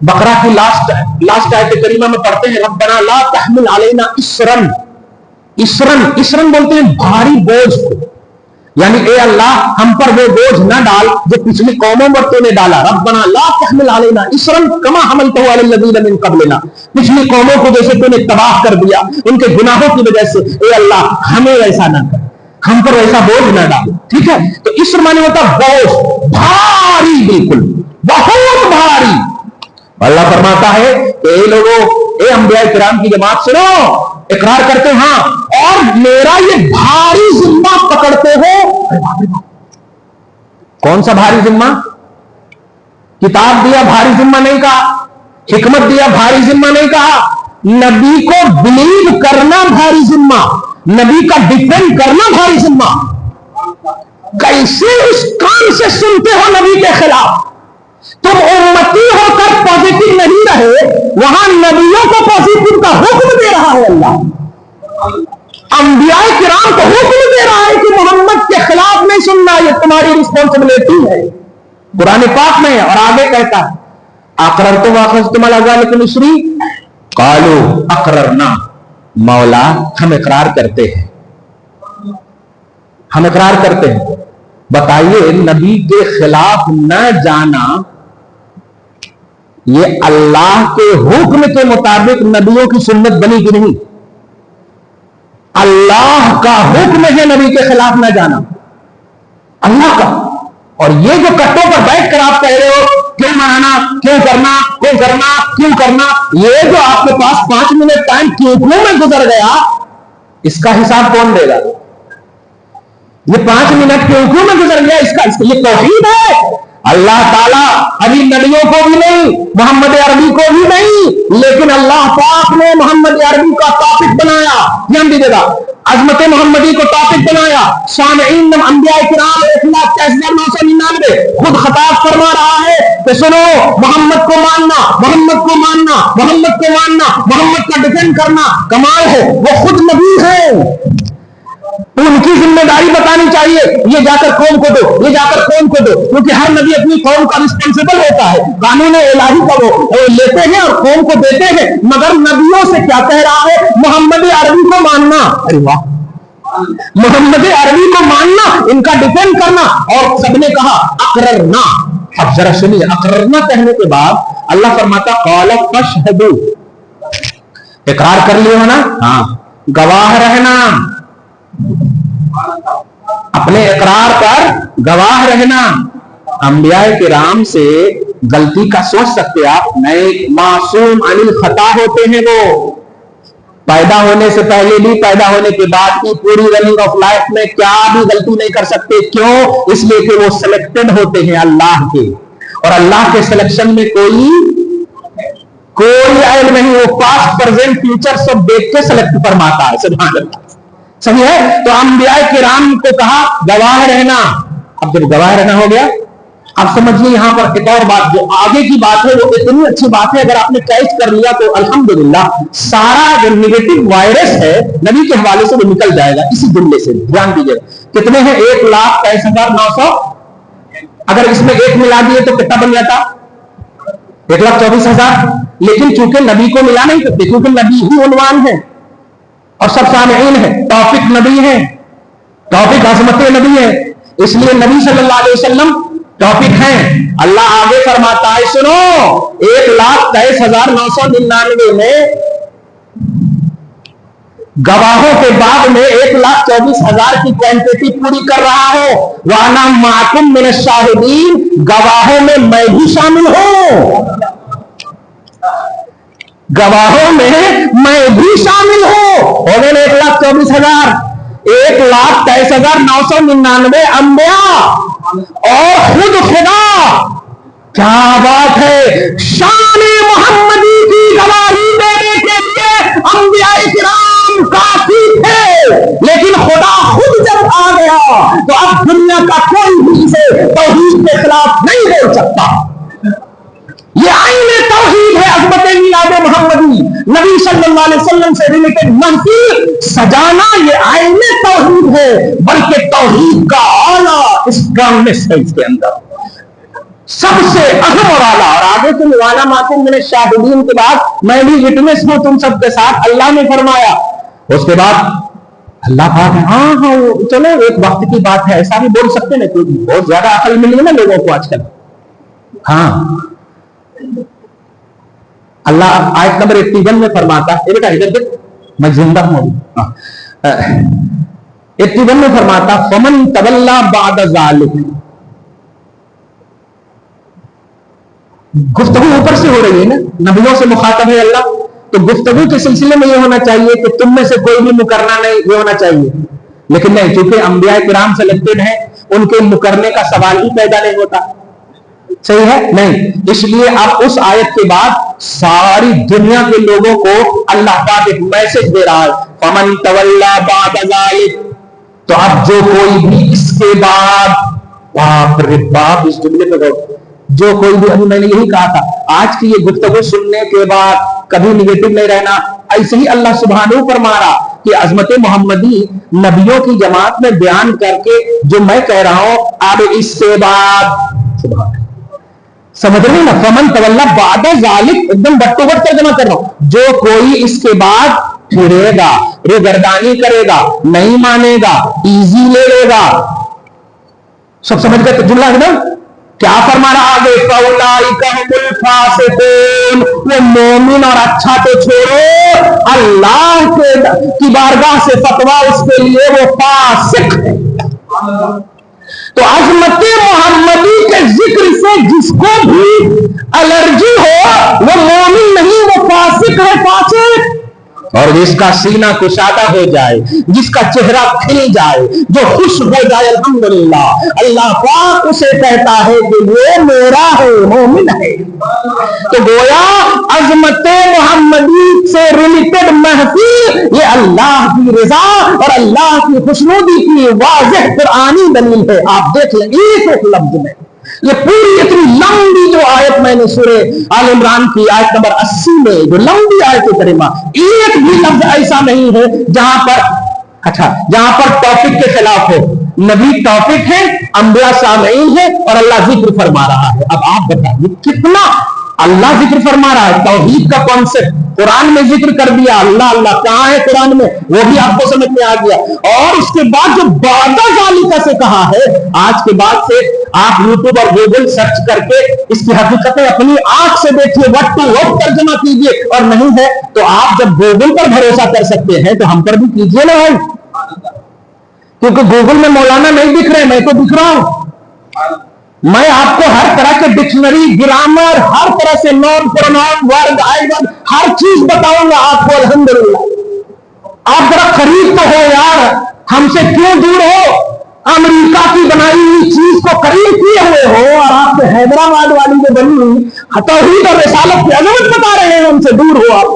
S1: بقرہ کی لاسٹ آیت کریمہ میں پڑھتے ہیں ربنا لا تحمل علینا اسرن. اسرن بولتے ہیں بھاری بوجھ کو، یعنی اے اللہ ہم پر وہ بوجھ نہ ڈال جو پچھلی قوموں پر تو نے ڈالا. ربنا لا تحمل علینا اسرن کما حملته علی الذین من قبلنا، پچھلی قوموں کو جیسے تو نے تباہ کر دیا ان کے گناہوں کی وجہ سے، اے اللہ ہمیں ایسا نہ کر، ہم پر ایسا بوجھ نہ ڈال. ٹھیک ہے؟ تو اسر معنی ہوتا بوجھ، بھاری، بالکل بہت بھاری. اللہ فرماتا ہے کہ اے لوگوں، اے انبیاء کرام کی جماعت سنو، اقرار کرتے ہاں اور میرا یہ بھاری ذمہ پکڑتے ہو. کون سا بھاری ذمہ؟ کتاب دیا بھاری ذمہ نہیں کہا، حکمت دیا بھاری ذمہ نہیں کہا، نبی کو بلیو کرنا بھاری ذمہ، نبی کا ڈیفینڈ کرنا بھاری ذمہ. کیسے اس کان سے سنتے ہو نبی کے خلاف؟ تم امتی ہو کر پازیٹو نہیں رہے، وہاں نبیوں کو پازیٹو کا حکم دے رہا ہے اللہ. انبیاء کرام کو حکم دے رہا ہے کہ محمد کے خلاف نہیں سننا، یہ تمہاری رسپانسبلٹی ہے قرآن پاک میں. اور آگے کہتا ہے اقررتم واخذتم علی ذلکم اسری قالوا اقررنا، مولا ہم اقرار کرتے ہیں، ہم اقرار کرتے ہیں. بتائیے نبی کے خلاف نہ جانا یہ اللہ کے حکم کے مطابق نبیوں کی سنت بنی کہ نہیں؟ اللہ کا حکم ہے نبی کے خلاف نہ جانا، اللہ کا. اور یہ جو کٹوں پر بیٹھ کر آپ کہہ رہے ہو کیوں منانا، کیوں کرنا، کیوں کرنا، کیوں کرنا، یہ جو آپ کے پاس 5 منٹ ٹائم کیوں میں گزر گیا، اس کا حساب کون دے گا؟ یہ 5 منٹ کیوں میں گزر گیا، اس کا یہ توحید ہے. اللہ تعالیٰ ابھی نبیوں کو بھی نہیں، محمد عربی کو بھی نہیں، لیکن اللہ پاک نے محمد عربی کا ٹاپک بنایا. دھیان دیجیے گا، عظمت محمدی کو ٹاپک بنایا. سامعین انبیاء کرام 1,83,999 خود خطاب فرما رہا ہے کہ سنو، محمد کو ماننا، محمد کو ماننا، محمد کو ماننا، محمد کا ڈیفینڈ کرنا کمال ہے. وہ خود نبی ہے، ان کی ذمہ داری بتانی چاہیے. یہ جا کر قوم کو دو، یہ جا کر قوم کو دو، کیونکہ ہر نبی اپنی قوم کا رسپانسبل ہوتا ہے. قانون الہی کا وہ لیتے ہیں اور قوم کو دیتے ہیں. مگر نبیوں سے کیا کہہ رہا ہے؟ محمد عربی کو ماننا. ارے واہ، محمد عربی کو ماننا، ان کا ڈیفینڈ کرنا. اور سب نے کہا اقررنا. اب ذرا سنیے، اقررنا کہنے کے بعد اللہ فرماتا قال فاشهدوا، اقرار کر لیے ہو نا؟ ہاں، گواہ رہنا، اپنے اقرار پر گواہ رہنا. انبیاء کرام سے غلطی کا سوچ سکتے آپ نہیں، معصوم عن الخطا ہوتے ہیں. وہ پیدا ہونے سے پہلے بھی، پیدا ہونے کے بعد کی پوری رننگ آف لائف میں کیا بھی غلطی نہیں کر سکتے. کیوں؟ اس لیے کہ وہ سلیکٹڈ ہوتے ہیں اللہ کے، اور اللہ کے سلیکشن میں کوئی کوئی عیب نہیں, وہ پاسٹ پریزنٹ فیوچر سب دیکھ کے سلیکٹ فرماتا ہے. سبحان اللہ. صحیح ہے. تو انبیاء کرام کو کہا گواہ رہنا. اب جب گواہ رہنا ہو گیا, اب سمجھیے یہاں پر ایک اور بات, جو آگے کی بات ہے وہ اتنی اچھی بات ہے, اگر آپ نے کیچ کر لیا تو الحمدللہ سارا جو نیگیٹو وائرس ہے نبی کے حوالے سے وہ نکل جائے گا اسی جملے سے. دھیان دیجیے, کتنے ہیں 1,23,900, اگر اس میں 1 ملا دیے تو کتنا بن جاتا 1,24,000. لیکن چونکہ نبی کو ملا نہیں کرتے, کیونکہ نبی ہی عنوان ہے اور سب سامعین ہیں, ٹاپک نبی ہے, ٹاپک عظمت نبی ہے, اس لیے نبی صلی اللہ علیہ وسلم ٹاپک ہیں. اللہ آگے فرماتا ہے سنو, 1,23,999 میں گواہوں کے بعد میں 1,24,000 کی کوانٹٹی پوری کر رہا ہوں. وَأَنَا مَعَكُمْ مِنَ الشَّاهِدِينَ, گواہوں میں میں بھی شامل ہوں, گواہوں میں میں بھی شامل ہوں. ہو گئے 1,24,000, 1,23,999 انبیاء اور خود خدا. کیا بات ہے, شان محمدی کی گواہی دینے کے لیے انبیاء کرام کافی تھے, لیکن خدا خود جب آ گیا تو اب دنیا کا کوئی بھی اسے توحید کے خلاف نہیں بول سکتا. یہ آئین توحید ہے, عظمت میلاد محمدی, نبی صلی اللہ علیہ وسلم سے ریلیٹڈ محفل سجانا یہ آئین توحید ہے, بلکہ توحید کا اعلیٰ اسٹرانگنس ہے اس کے اندر, سب سے اہم اور اعلیٰ. اور آگے سے وَأَنَا مَعَكُمْ مِنَ الشَّاهِدِينَ کے بعد میں بھی وٹنس ہوں تم سب کے ساتھ, اللہ نے فرمایا. اس کے بعد اللہ پاک ہے, ہاں چلو ایک وقت کی بات ہے, ایسا بھی بول سکتے نا, کیونکہ بہت زیادہ عقل ملی ہے نا لوگوں کو آج کل. ہاں, اللہ آیت نمبر 81 میں فرماتا ہے, بیٹا ادھر دیکھ میں زندہ ہوں, 81 میں فرماتا فَمَن تَوَلَّى بَعْدَ ذَلِكَ. گفتگو اوپر سے ہو رہی ہے نا, نبیوں سے مخاطب ہے اللہ, تو گفتگو کے سلسلے میں یہ ہونا چاہیے کہ تم میں سے کوئی بھی مکرنا نہیں, یہ ہونا چاہیے. لیکن نہیں, چونکہ انبیاء کرام سلیکٹڈ ہیں, ان کے مکرنے کا سوال ہی پیدا نہیں ہوتا. صحیح ہے نہیں, اس لیے اب اس آیت کے بعد ساری دنیا کے لوگوں کو اللہ پاک ایک میسج دے رہا ہے, فَمَن تَوَلَّى بَعْدَ ذَلِكَ. تو اب جو کوئی بھی اس کے بعد, باپ رے باپ, اس جملے پہ جو کوئی بھی, ابھی میں نے یہی کہا تھا آج کی یہ گفتگو سننے کے بعد کبھی نگیٹو نہیں رہنا. ایسے ہی اللہ سبحانہ فرما رہا کہ عظمت محمدی نبیوں کی جماعت میں بیان کر کے جو میں کہہ رہا ہوں, اب اس کے بعد سبحان سمجھ رہے نا, فمن تولا بعد ذالک, ایک دم بٹ ٹو بٹ ترجمہ کر رہا ہوں, جو کوئی اس کے بعد پھرے گا, روگردانی کرے گا, نہیں مانے گا, ایزی لے لے گا. سب سمجھ گئے جملہ ہے نا, کیا فرما رہا آگے, فَأُولَٰئِكَ هُمُ الْفَاسِقُونَ. وہ مومن اور اچھا تو چھوڑو, اللہ کی بارگاہ سے فتویٰ اس کے لیے وہ فاسق ہے. تو عظمت محمدی کے ذکر سے جس کو بھی الرجی ہو وہ مومن نہیں, وہ فاسق ہے, فاسق. اور جس کا سینہ کشادہ ہو جائے, جس کا چہرہ کھل جائے, جو خوش ہو جائے, الحمدللہ اللہ پاک اسے کہتا ہے کہ یہ میرا ہے, مومن ہے. تو گویا عظمت محمدی سے ریلیٹڈ محفل یہ اللہ کی رضا اور اللہ کی خوشنودی کی واضح قرآنی دلیل ہے. آپ دیکھ لیں ایک ایک لفظ میں, یہ پوری اتنی لمبی جو آیت میں نے سورہ آل عمران کی آیت نمبر 80 میں جو لمبی آیت کریمہ, ایک بھی لفظ ایسا نہیں ہے جہاں پر ٹاپک کے خلاف ہو. نبی ٹاپک ہے, انبیاء سامعین ہے, اور اللہ ذکر فرما رہا ہے. اب آپ بتائیے کتنا اللہ ذکر فرما رہا ہے, توحید کا کانسیپٹ قرآن میں ذکر کر دیا. اللہ اللہ کہاں ہے قرآن میں, وہ بھی آپ کو سمجھ میں آ گیا. اور اس کے بعد جو بعد ذالک سے کہا ہے, آج کے بعد سے آپ یوٹیوب اور گوگل سرچ کر کے اس کی حقیقتیں اپنی آنکھ سے دیکھیے, وقت ٹو وقت ترجمہ کیجیے, اور نہیں ہے تو آپ جب گوگل پر بھروسہ کر سکتے ہیں تو ہم پر بھی کیجیے نا بھائی, کیونکہ گوگل میں مولانا نہیں دکھ رہے, میں تو دکھ رہا ہوں. میں آپ کو ہر طرح کے ڈکشنری, گرامر, ہر طرح سے نون پروناؤن, ورڈ, آئیڈ, ہر چیز بتاؤں گا آپ کو. الحمدللہ آپ ذرا قریب تو ہو یار, ہم سے کیوں دور ہو. امریکہ کی بنائی ہوئی چیز کو قریب کیے ہوئے ہو اور آپ سے حیدرآباد والی جو بنی ہوئی توحید اور رسالت کی عظمت بتا رہے ہیں، ان سے دور ہو آپ،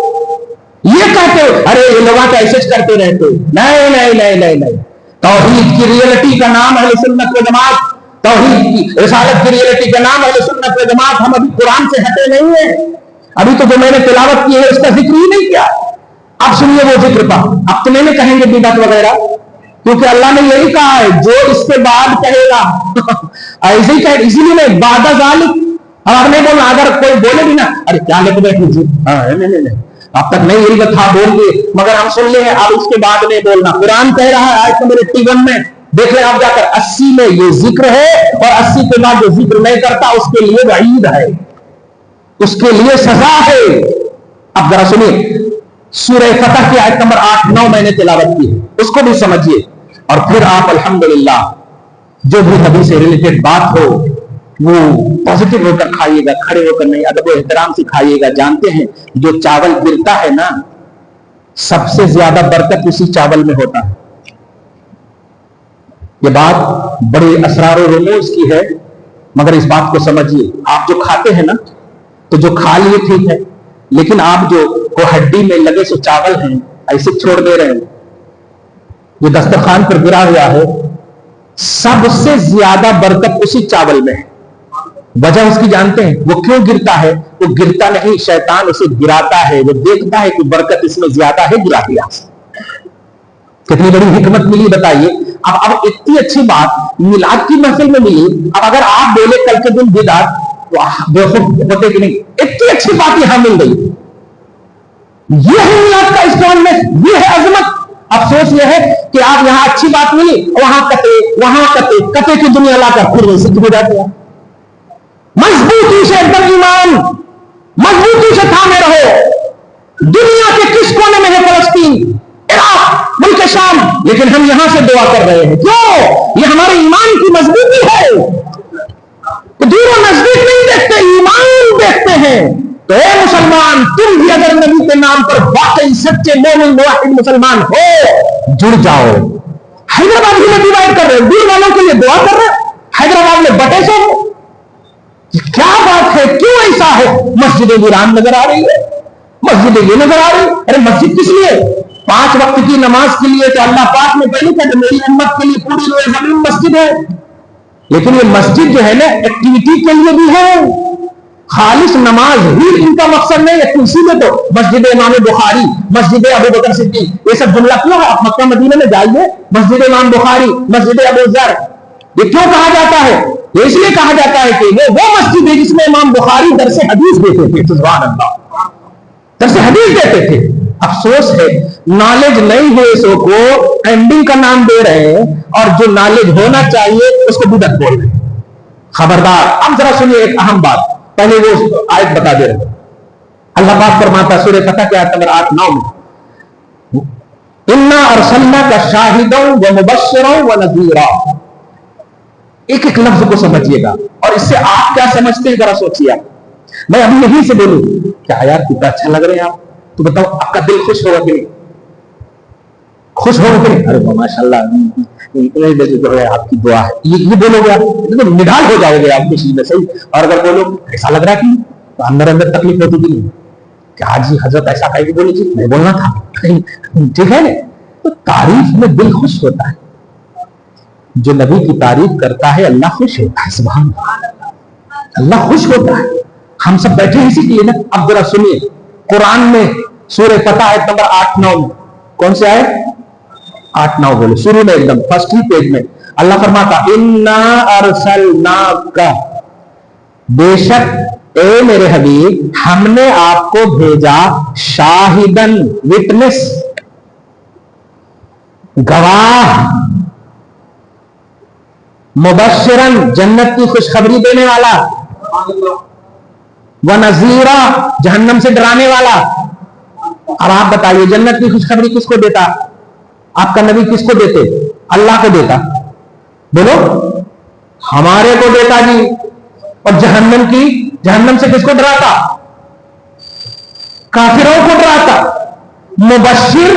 S1: یہ کہتے ہو ارے یہ لوگ ایسے کرتے رہتے. نہیں نہیں نہیں نہیں نہیں، توحید کی ریئلٹی کا نام اہل سنت و جماعت، توحید کی رسالت کی ریئلٹی کا نام اہل سنت و جماعت. ہم ابھی قرآن سے ہٹے نہیں ہیں، ابھی تو جو میں نے تلاوت کی ہے اس کا ذکر ہی نہیں کیا. اب سنیے وہ ذکر کا. اب تو نہیں کہیں گے بدعت وغیرہ، کیونکہ اللہ نے یہی کہا ہے جو اس کے بعد کہے گا ایسے ہی کہے. اسی لیے میں بعد ذالک اور نہیں بولنا. اگر کوئی بولے بھی نا ارے کیا لے کے بیٹھی تھی، نہیں اب تک نہیں علم تھا بول گے مگر ہم سن لے ہیں، اب اس کے بعد نہیں بولنا. قرآن کہہ رہا ہے آیت نمبر 81 میں، دیکھ لیں آپ جا کر 80 میں یہ ذکر ہے، اور 80 کے بعد جو ذکر نہیں کرتا اس کے لیے وعید ہے، اس کے لیے سزا ہے. اب ذرا سنیے سورہ فتح کی آیت نمبر 8-9 میں نے تلاوت کی ہے، اس کو بھی سمجھیے اور پھر آپ الحمدللہ جو بھی حدیث سے ریلیٹڈ بات ہو وہ پازیٹیو ہو کر کھائیے گا، کھڑے ہو کر نہیں، ادب و احترام سے کھائیے گا. جانتے ہیں جو چاول گرتا ہے نا سب سے زیادہ برکت اسی چاول میں ہوتا ہے. یہ بات بڑے اسرار و رموز کی ہے مگر اس بات کو سمجھیے. آپ جو کھاتے ہیں نا تو جو کھا لیے ٹھیک ہے، لیکن آپ جو وہ ہڈی میں لگے سو چاول ہیں ایسے چھوڑ دے رہے ہیں، جو دسترخوان پر گرا ہوا ہے سب سے زیادہ برکت اسی چاول میں ہے. وجہ اس کی جانتے ہیں؟ وہ کیوں گرتا ہے؟ وہ گرتا نہیں، شیطان اسے گراتا ہے. وہ دیکھتا ہے کہ برکت اس میں زیادہ ہے، گرا دیا. کتنی بڑی حکمت ملی بتائیے. اب اتنی اچھی بات میلاد کی محفل میں ملی، اب اگر آپ بولے کل کے دن بدعت تو ہوتے کہ نہیں؟ اتنی اچھی بات یہاں مل گئی. یہ ہے میلاد کا اسٹرانگنس، یہ ہے عظمت. افسوس یہ ہے کہ آپ یہاں اچھی بات ملی وہاں کتے، وہاں کتے، کتے کی دنیا لا کر پھر ویسے ہو جاتے ہیں. مضبوطی سے ایک دم ایمان مضبوطی سے تھامے رہو. دنیا کے کس کونے میں ہے فلسطین، عراق، ملک شام، لیکن ہم یہاں سے دعا کر رہے ہیں. کیوں؟ یہ ہمارے ایمان کی مضبوطی ہے. تو دور و نزدیک نہیں دیکھتے، ایمان دیکھتے ہیں. تو اے مسلمان، تم بھی اگر نبی کے نام پر واقعی سچے مومن موحد مسلمان ہو جڑ جاؤ. حیدرآباد میں ڈیوائڈ کر رہے، دور والوں کے لیے دعا کر رہے، حیدرآباد میں بٹے سو. کیا بات ہے؟ کیوں ایسا ہے؟ مسجد ویران نظر آ رہی ہے، مسجد یہ نظر آ رہی ہے. ارے مسجد کس لیے؟ 5 وقت کی نماز کے لیے. تو اللہ پاک نے پہلے کہا میری امت کے لیے پوری روئے زمین مسجد ہے. لیکن یہ مسجد جو ہے نا ایکٹیویٹی کے لیے بھی ہے، خالص نماز ہی ان کا مقصد نہیں ہے. اسی میں تو مسجد امام بخاری، مسجد ابو بکر صدیق، یہ سب جملہ کیوں ہے؟ آپ مکہ مدینہ میں جائیے، مسجد امام بخاری، مسجد ابو ذر، یہ کیوں کہا جاتا ہے؟ یہ اس لیے کہا جاتا ہے کہ وہ مسجد ہے جس میں امام بخاری درس حدیث دیتے تھے. سبحان اللہ، درس حدیث دیتے تھے. افسوس ہے نالج نہیں ہے سو کو اینڈنگ کا نام دے رہے ہیں، اور جو نالج ہونا چاہیے اس کو بدعت بول رہے ہیں. خبردار. اب ذرا سنیے ایک اہم بات، پہلے وہ آیت بتا دے رہے ہیں. اللہ پاک فرماتا سورہ فتح کے آیت نمبر 8-9 میں، اِنَّا أَرْسَلْنَاكَ شَاهِدًا وَمُبَشِّرًا وَنَذِيرًا. ایک ایک لفظ کو سمجھیے گا اور اس سے آپ کیا سمجھتے ہیں ذرا سوچیے. میں ابھی یہیں سے بولوں کیا یار کتنا اچھا لگ رہے ہیں آپ، تو بتاؤ آپ کا دل خوش ہوگا کہ نہیں؟ خوش ہوگا کہ نہیں؟ ارے ماشاء اللہ جو ہے آپ کی دعا ہے، یہ بولو گے آپ نڈال ہو جاؤ گے آپ خوشی میں. صحیح. اور اگر بولو ایسا لگ رہا ہے کہ تو اندر اندر تکلیف ہوتی کہ نہیں کہ آج ہی حضرت ایسا کہہ کے بولی تھی، میں بولنا تھا. ٹھیک ہے نا؟ تو تعریف میں دل خوش ہوتا ہے. جو نبی کی تعریف کرتا ہے اللہ خوش ہوتا ہے. سبحان اللہ، اللہ خوش ہوتا ہے. ہم سب بیٹھے اسی لیے نا. اب ذرا سنیے قرآن میں سورہ فتح آیت نمبر 8-9 میں، کون سے آئے 8-9 بولے شروع میں ایک دم فرسٹ ہی پیج میں اللہ فرماتا اِنَّا أَرْسَلْنَاكَ، بے شک اے میرے حبیب ہم نے آپ کو بھیجا، شاہدن وٹنس، گواہ، مبشرن جنت کی خوشخبری دینے والا، وَنَذِيرًا جہنم سے ڈرانے والا. اب آپ بتائیے جنت کی خوشخبری کس کو دیتا؟ آپ کا نبی کس کو دیتے؟ اللہ کو دیتا. بولو ہمارے کو دیتا جی. اور جہنم سے کس کو ڈراتا؟ کافروں کو ڈراتا. مبشر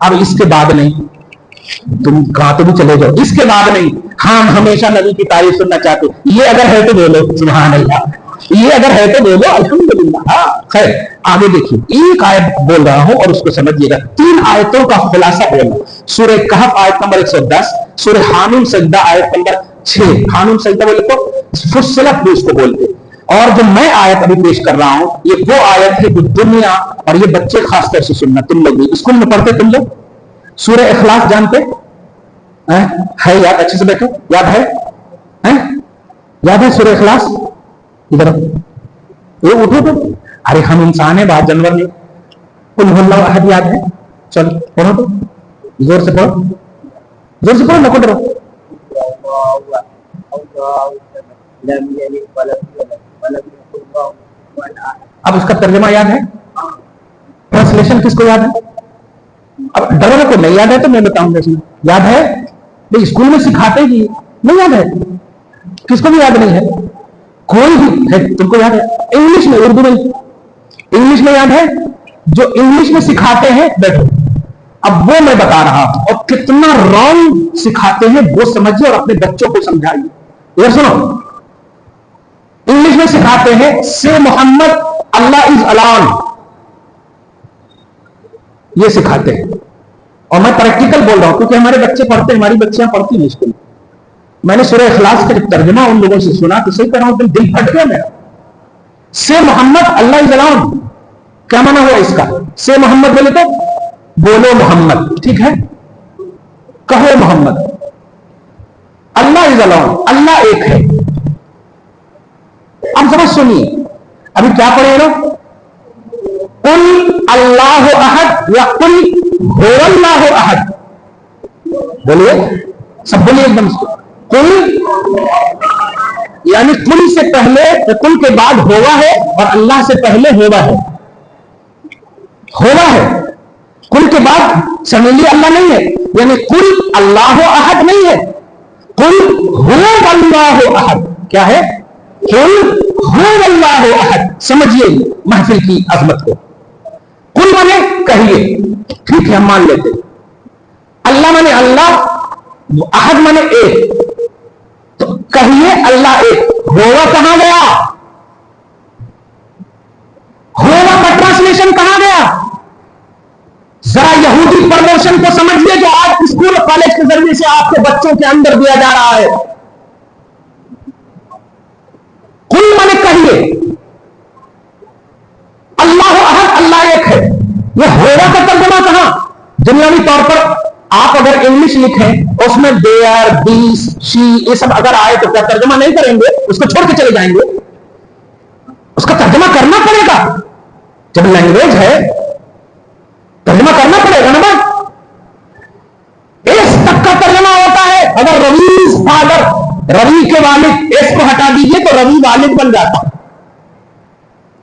S1: اب اس کے بعد نہیں، تم کہاں تو بھی چلے جاؤ، اس کے بعد نہیں، ہم ہمیشہ نبی کی تعریف سننا چاہتے، یہ اگر ہے تو بولو سبحان اللہ، یہ اگر ہے تو بولو الحمدللہ۔ ہاں خیر آگے دیکھیے، ایک آیت بول رہا ہوں اور اس کو سمجھیے گا، 3 آیتوں کا خلاصہ بولنا، سورہ کہف آیت نمبر 110، سورہ حامیم سجدہ آیت نمبر 6، حامیم سجدہ بولے تو فصلت بھی اس کو بولتے، اور جو میں آیت ابھی پیش کر رہا ہوں یہ وہ آیت ہے جو دنیا، اور یہ بچے خاص طور سے سننا، تم لوگ بھی اسکول میں پڑھتے، تم لوگ سورہ اخلاص جانتے ہے؟ یاد اچھے سے بیٹھو، یاد ہے؟ یاد ہے سورہ اخلاص؟ ادھر یہ اٹھو تو، ارے ہم انسان ہیں بات جانور نہیں، قل هو اللہ احد یاد ہے؟ چل پڑھو تو، زور سے پڑھو، زور سے پڑھو، نہ ڈرو۔ اب اس کا ترجمہ یاد ہے؟ ٹرانسلیشن کس کو یاد ہے؟ اب ڈرنے کو نہیں یاد ہے تو میں بتاؤں گا، یاد ہے؟ بھائی اسکول میں سکھاتے ہی نہیں، یاد ہے؟ کس کو بھی یاد نہیں ہے؟ کوئی بھی ہے؟ تم کو یاد ہے؟ انگلش میں، اردو میں، انگلش میں یاد ہے؟ جو انگلش میں سکھاتے ہیں بیٹھو، اب وہ میں بتا رہا ہوں، اور کتنا رانگ سکھاتے ہیں وہ سمجھیے اور اپنے بچوں کو سمجھائیے۔ یہ سنو، انگلش میں سکھاتے ہیں سے محمد اللہ از الان، یہ سکھاتے ہیں، اور میں پریکٹیکل بول رہا ہوں کیونکہ ہمارے بچے پڑھتے ہیں، ہماری بچیاں پڑھتی ہیں اسکول۔ میں نے سورہ اخلاص کا ترجمہ ان لوگوں سے سنا تو صحیح کر رہا ہوں، دل پھٹ گیا میرا۔ سے محمد اللہ از الان کیا مانا ہوا اس کا؟ سے محمد بولے تو بولو محمد، ٹھیک ہے، کہو محمد، اللہ از الان، اللہ ایک ہے۔ اب سمجھ سنیے، ابھی کیا پڑھے گا؟ قل اللہ احد یا قل هو اللہ احد، بولیے سب، بولیے ایک دم سے، قل یعنی قل سے پہلے، قل کے بعد ہوا ہے، اور اللہ سے پہلے ہوا ہے، ہوا ہے، قل کے بعد سمجھ لیے اللہ نہیں ہے، یعنی قل اللہ احد نہیں ہے، قل هو اللہ احد، کیا ہے؟ قل هو اللہ احد، سمجھیے محفل کی عظمت کو۔ قل مانے کہیے، ٹھیک ہے ہم مان لیتے، اللہ مانے اللہ، احد مانے ایک، تو کہیے اللہ ایک، ہوا کہاں گیا؟ ہوا کا ٹرانسلیشن کہاں گیا؟ ذرا یہودی پرورشن کو سمجھیے جو آج اسکول اور کالج کے ذریعے سے آپ کے بچوں کے اندر دیا جا رہا ہے۔ قل مانے کہیے، اللہ احد، اللہ ایک ہے، یہ ہوا کا ترجمہ کہاں؟ دنیاوی طور پر آپ اگر انگلش لکھیں اس میں دیئر، بیس، شی، یہ سب اگر آئے تو کیا ترجمہ نہیں کریں گے؟ اس کو چھوڑ کے چلے جائیں گے؟ اس کا ترجمہ کرنا پڑے گا، جب لینگویج ہے ترجمہ کرنا پڑے گا نا۔ اس تک کا ترجمہ ہوتا ہے، اگر رویز فادر، روی کے والد، اس کو ہٹا دیجئے تو روی والد بن جاتا،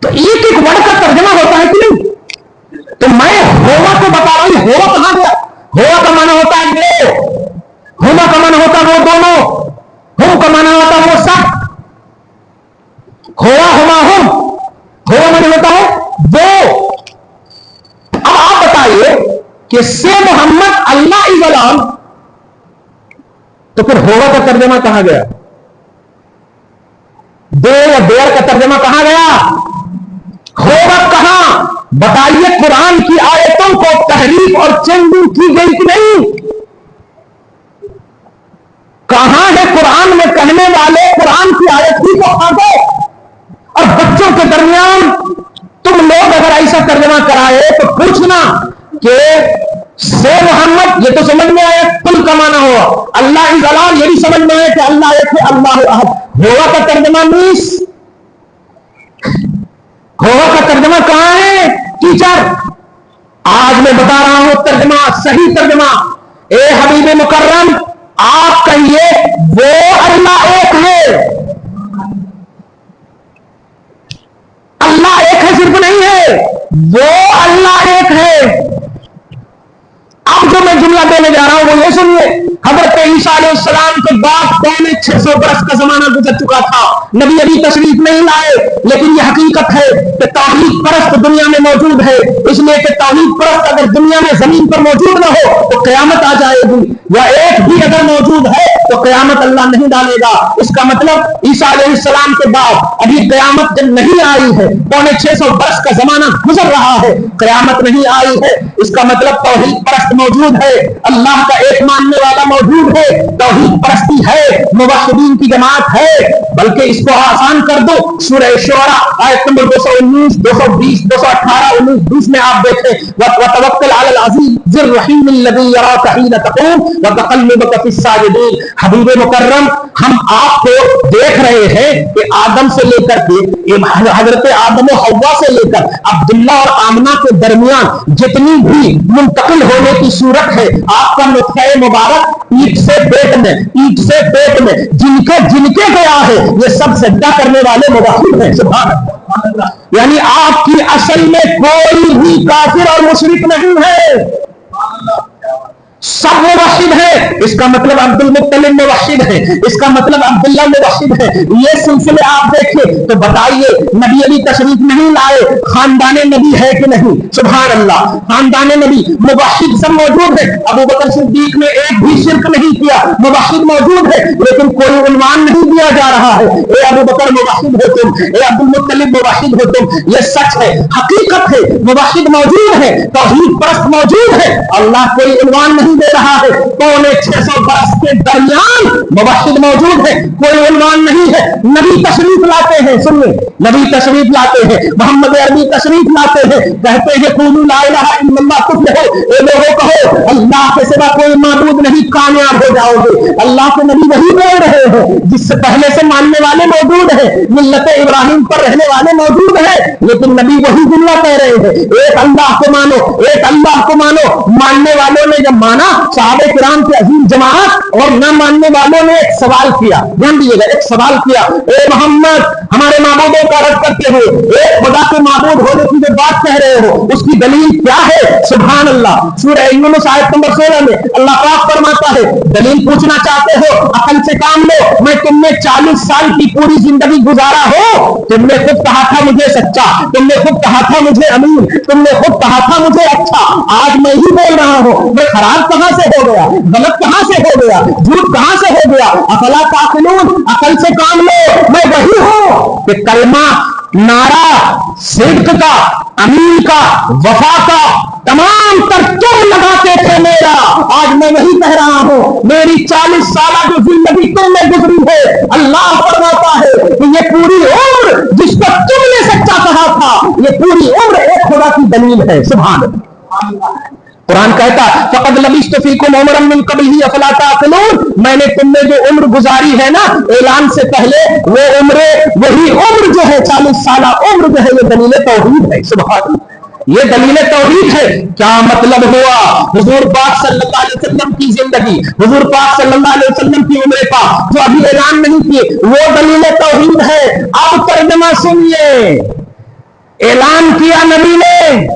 S1: تو ایک ایک ورڈ کا ترجمہ ہوتا ہے کہ نہیں؟ تو میں ہوا کو بتا رہا ہوں، ہوا کہاں گیا؟ ہوا کا معنی ہوتا ہے وہ، ہوا کا معنی ہوتا ہے وہ دونوں، ہم کا معنی ہوتا ہے وہ سب، ہوا ہوا ہم، ہوا معنی ہوتا ہے وہ۔ اب آپ بتائیے کہ سے محمد اللہ از الان، تو پھر ہوا کا ترجمہ کہاں گیا؟ دے یا دیر کا ترجمہ کہاں گیا؟ ہوگا کہاں؟ بتائیے قرآن کی آیتوں کو تحریف اور چینجنگ کی گئی کہ نہیں؟ کہاں ہے قرآن میں کہنے والے قرآن کی آیت ہی کو کھاتے؟ اور بچوں کے درمیان تم لوگ اگر ایسا ترجمہ کرائے تو پوچھنا کہ سے محمد، یہ تو سمجھ میں آیا کل کا معنی ہوا، اللہ از الان یہ بھی سمجھ میں آیا کہ اللہ ایک ہے، اللہ احد، ہوا کا ترجمہ میس، ہوا کا ترجمہ کہاں ہے ٹیچر؟ آج میں بتا رہا ہوں ترجمہ، صحیح ترجمہ۔ اے حبیب مکرم آپ کہیے وہ اللہ ایک ہے، اللہ ایک ہے صرف نہیں ہے، وہ اللہ ایک ہے۔ اب جو میں جملہ دینے جا رہا ہوں وہ یہ سنیے، حضرت عیسیٰ علیہ السلام کے بعد 600 برس کا زمانہ گزر چکا تھا، نبی ابھی تشریف نہیں لائے، لیکن یہ حقیقت ہے کہ توحید پرست دنیا میں موجود ہے، اس لیے کہ توحید پرست اگر دنیا میں زمین پر موجود نہ ہو تو قیامت آ جائے گی، یا ایک بھی اگر موجود ہے تو قیامت اللہ نہیں ڈالے گا۔ اس کا مطلب عیسیٰ علیہ السلام کے بعد ابھی قیامت جب نہیں آئی ہے، 600 برس کا زمانہ گزر رہا ہے، قیامت نہیں آئی ہے، اس کا مطلب توحید پرست موجود ہے، اللہ کا ایک ماننے والا موجود ہے، توحید پرستی ہے، موحدین کی جماعت ہے۔ بلکہ اس کو آسان کر دو، سورہ شعراء آیت نمبر 219، 220، 218، 19، 20 میں آپ دیکھیں، وتوکل علی العزیز ذی الرحیم الذی یراک حین تقوم وتقلبک فی الساجدین۔ حبیب مکرم، ہم آپ کو دیکھ رہے ہیں کہ آدم سے لے کر کے حضرت آدم و حوا سے لے کر عبداللہ اور آمنہ کے درمیان جتنی بھی منتقل ہونے کی صورت ہے، آپ کا نطفہ مبارک پیٹ سے پیٹ میں، پیٹ سے پیٹ میں جن کے گیا ہے، یہ سب سجدہ کرنے والے موحد ہیں۔ سبحان اللہ۔ یعنی آپ کی اصل میں کوئی بھی کافر اور مشرک نہیں ہے، سب موحد ہے۔ اس کا مطلب عبد المطلب موحد ہے، اس کا مطلب عبداللہ موحد ہے۔ یہ سلسلے آپ دیکھیں تو بتائیے، نبی ابھی تشریف نہیں لائے، خاندان نبی ہے کہ نہیں؟ سبحان اللہ، خاندان نبی موحد سب موجود ہے۔ ابو بکر صدیق نے ایک بھی شرک نہیں کیا، موحد موجود ہے، لیکن کوئی عنوان نہیں دیا جا رہا ہے، اے ابو بکر موحد ہو تم، اے عبد المطلب موحد ہو تم۔ یہ سچ ہے، حقیقت ہے، موحد موجود ہے، توحید پرست موجود ہے، اللہ کوئی عنوان نہیں دے رہا ہے۔ 600 برس کے درمیان موحد موجود ہے، کوئی عنوان نہیں ہے۔ نبی تشریف لاتے ہیں، سنیے، نبی تشریف لاتے ہیں، محمد عربی تشریف لاتے ہیں، کہتے ہیں قولوا لا الہ الا اللہ تفلحوا، اے لوگوں کہو اللہ کے سوا کوئی معبود نہیں، کامیاب ہو جاؤ گے۔ اللہ کے نبی وہی بول رہے ہیں جس سے پہلے سے ماننے والے موجود ہیں، ملت ابراہیم پر رہنے والے موجود ہیں، لیکن نبی وہی جملہ کہہ رہے ہیں، ایک اللہ کو مانو، ایک اللہ کو مانو۔ ماننے والوں نے جب مانا، صحابہ کرام کی عظیم جماعت، اور نہ ماننے والوں نے ایک سوال کیا، دھیان دیجیے گا، ایک سوال کیا، اے محمد ہمارے معبودوں کا رد کرتے ہو، ایک خدا کے معبود ہونے کی جو بات کہہ رہے ہو اس کی دلیل کیا ہے؟ سبحان اللہ، سورہ یونس آیت نمبر 16 میں اللہ پاک فرماتا ہے، دلیل پوچھنا چاہتے ہو عقل سے کام لو، میں تم نے 40 سال کی پوری زندگی گزارا ہو، تم نے خود کہا تھا مجھے سچا، تم نے خود کہا تھا مجھے امین، تم نے خود کہا تھا مجھے اچھا، آج میں ہی بول رہا ہوں، میں خراب کہاں سے ہو گیا، غلط کہاں سے ہو گیا، جھوٹ کہاں سے ہو گیا؟ افلا تعقلون، عقل سے کام لو، میں وہی ہوں کہ کلمہ، نعرہ صدق کا، امین کا، وفا کا تمام تر تم لگاتے تھے میرا، آج میں وہی کہہ رہا ہوں، میری 40 سالہ جو زندگی تم نے گزری ہے، اللہ فرماتا ہے کہ یہ پوری عمر جس کو تم نے سچا کہا تھا، یہ پوری عمر ایک خدا کی دلیل ہے۔ سبحان اللہ، قرآن کہتا فقد لبثت فیکم عمرا من قبلہ افلا تعقلون، میں نے تم میں جو عمر گزاری ہے نا اعلان سے پہلے، وہ عمریں، وہی عمر جو ہے 40 سالہ عمر جو ہے، یہ دلیل توحید ہے۔ سبحان اللہ، یہ دلیل توحید ہے۔ کیا مطلب ہوا؟ حضور پاک صلی اللہ علیہ وسلم کی زندگی، حضور پاک صلی اللہ علیہ وسلم کی عمر پاک جو ابھی اعلان نہیں کیے، وہ دلیل توحید ہے۔ اب ترجمہ سنیے، اعلان کیا نبی نے،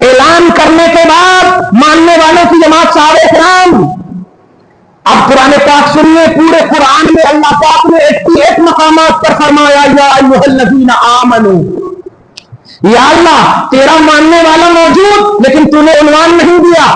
S1: اعلان کرنے کے بعد ماننے والوں کی جماعت صحابہ کرام۔ اب قرآن پاک سنیے، پورے قرآن میں اللہ پاک نے 81 مقامات پر فرمایا یا ایھا الذین آمنوا، یا اللہ تیرا ماننے والا موجود لیکن تو نے عنوان نہیں دیا،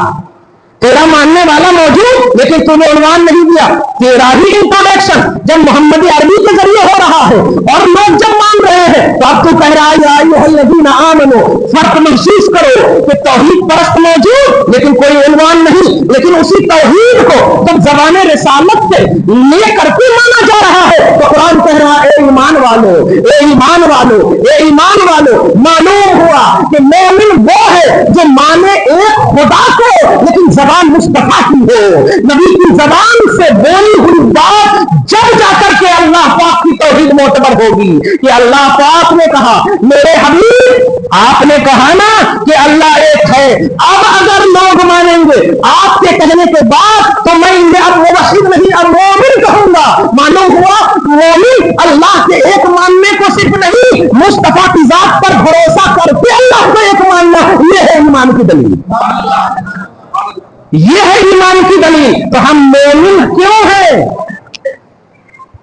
S1: تیرا ماننے والا موجود لیکن تو نے عنوان نہیں دیا، تیرا ہی انٹروڈکشن جب محمد عربی کے ذریعے ہو رہا ہے اور لوگ جب مان رہے ہیں تو اب تو کہہ رہا ہے یا ایھا الذین آمنوا۔ فرق محسوس کرو کہ توحید پرست موجود لیکن کوئی عنوان نہیں، لیکن اسی توحید کو جب زبان رسالت سے لے کر کے مانا جا رہا ہے تو قرآن کہہ رہا ہے اے ایمان والو، اے ایمان والو، اے ایمان والو۔ معلوم ہوا کہ مومن وہ ہے جو مانے ایک خدا کو لیکن زبان مصطفیٰ کی ہو، نبی کی زبان سے بولی ہوئی بات جب جا کر کے اللہ پاک کی توحید معتبر ہوگی کہ اللہ پاک نے کہا، میرے حبیب آپ نے کہا نا کہ اللہ ایک ہے، اب اگر لوگ مانیں گے آپ کے کہنے کے بعد تو میں انہیں اب موحد نہیں اب مومن کہوں گا۔ معلوم ہوا مومن اللہ کے ایک ماننے کو صرف نہیں، مصطفیٰ کی ذات پر بھروسہ کر کے اللہ کو ایک ماننا، یہ ہے ایمان کی دلیل۔ یہ ہے ایمان کی دلیل. تو ہم مومن کیوں ہیں؟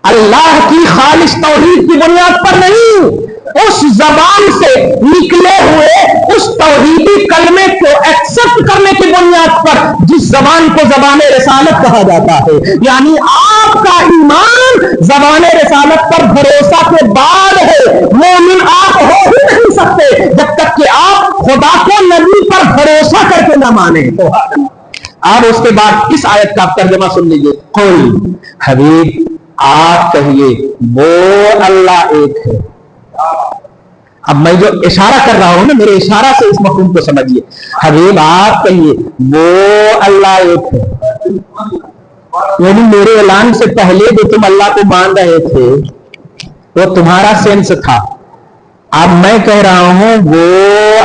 S1: اللہ کی خالص توحید کی بنیاد پر نہیں، اس زبان سے نکلے ہوئے اس توحیدی کلمے کو ایکسپٹ کرنے کی بنیاد پر جس زبان کو زبان رسالت کہا جاتا ہے. یعنی آپ کا ایمان زبان رسالت پر بھروسہ کے بعد ہے. مومن آپ ہو ہی نہیں سکتے جب تک کہ آپ خدا کو نبی پر بھروسہ کر کے نہ مانیں. آپ اس کے بعد اس آیت کا ترجمہ سن لیجیے. قل حبیب آپ کہیے وہ اللہ ایک ہے. اب میں جو اشارہ کر رہا ہوں نا، میرے اشارہ سے اس مفہوم کو سمجھیے. حبیب آپ کہیے وہ اللہ ایک ہے. یعنی میرے اعلان سے پہلے جو تم اللہ کو مان رہے تھے وہ تمہارا سینس تھا. اب میں کہہ رہا ہوں وہ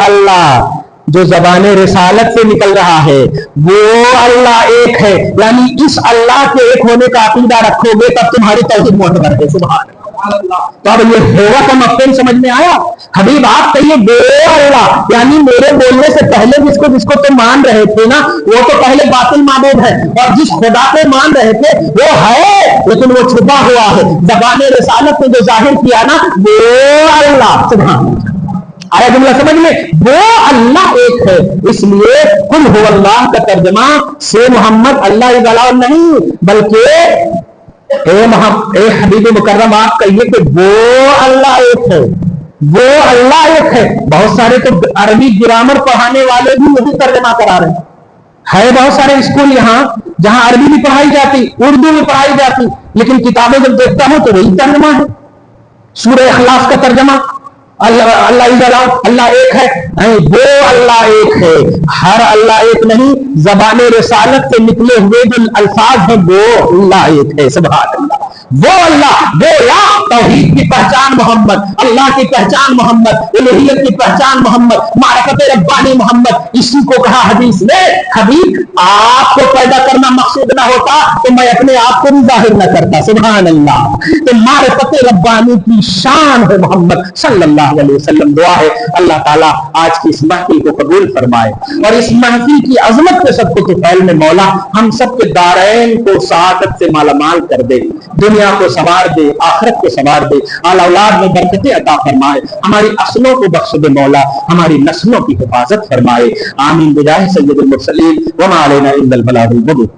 S1: اللہ جو زبان رسالت سے نکل رہا ہے وہ اللہ ایک ہے. یعنی اس اللہ کے ایک ہونے کا عقیدہ رکھو گے تب تمہاری توحید معتبر ہے. سبحان اللہ. تو اب یہ ہوگا کا مفہوم سمجھ میں آیا؟ حبیب آپ کہیے وہ اللہ، یعنی میرے بولنے سے پہلے جس کو تم مان رہے تھے نا وہ تو پہلے باطل معبود ہے، اور جس خدا کو مان رہے تھے وہ ہے لیکن وہ چھپا ہوا ہے. زبان رسالت نے جو ظاہر کیا نا وہ اللہ. سبحان اللہ. آیا جملہ سمجھ میں؟ وہ اللہ ایک ہے. اس لیے قل هو اللہ کا ترجمہ سے محمد اللہ علیہ نہیں بلکہ اے حبیب مکرم آپ کہیے کہ وہ اللہ ایک ہے. وہ اللہ ایک ہے. بہت سارے تو عربی گرامر پڑھانے والے بھی یہی ترجمہ کرا رہے ہیں. بہت سارے اسکول یہاں جہاں عربی بھی پڑھائی جاتی، اردو بھی پڑھائی جاتی، لیکن کتابیں جب دیکھتا ہوں تو وہی ترجمہ ہے. سورہ اخلاص کا ترجمہ اللہ ایک ہے. وہ اللہ ایک ہے، ہر اللہ ایک نہیں. زبان رسالت سے نکلے ہوئے جو الفاظ ہیں وہ اللہ ایک ہے. سبحان اللہ. وہ اللہ، وہ لا توحید کی پہچان محمد، اللہ کی پہچان محمد، الوہیت کی پہچان محمد، معرفت ربانی محمد. اسی کو کہا حدیث میں حبیب آپ کو پیدا کرنا مقصود نہ ہوتا تو میں اپنے آپ کو بھی ظاہر نہ کرتا. سبحان اللہ. تو معرفت ربانی کی شان ہے محمد صلی اللہ علیہ وسلم. دعا ہے اللہ تعالیٰ آج کی اس محفل کو قبول فرمائے اور اس محفل کی عظمت کے سب کو طفیل میں مولا ہم سب کے دارین کو سعادت سے مالا مال کر دے، دنیا کو سوار دے، آخرت کو سوار دے، اعلی اولاد میں برکتیں عطا فرمائے، ہماری اصلوں کو بخش دے مولا، ہماری نسلوں کی حفاظت فرمائے. آمین بجاہ سید المرسلین وما علینا الا البلاغ المبین.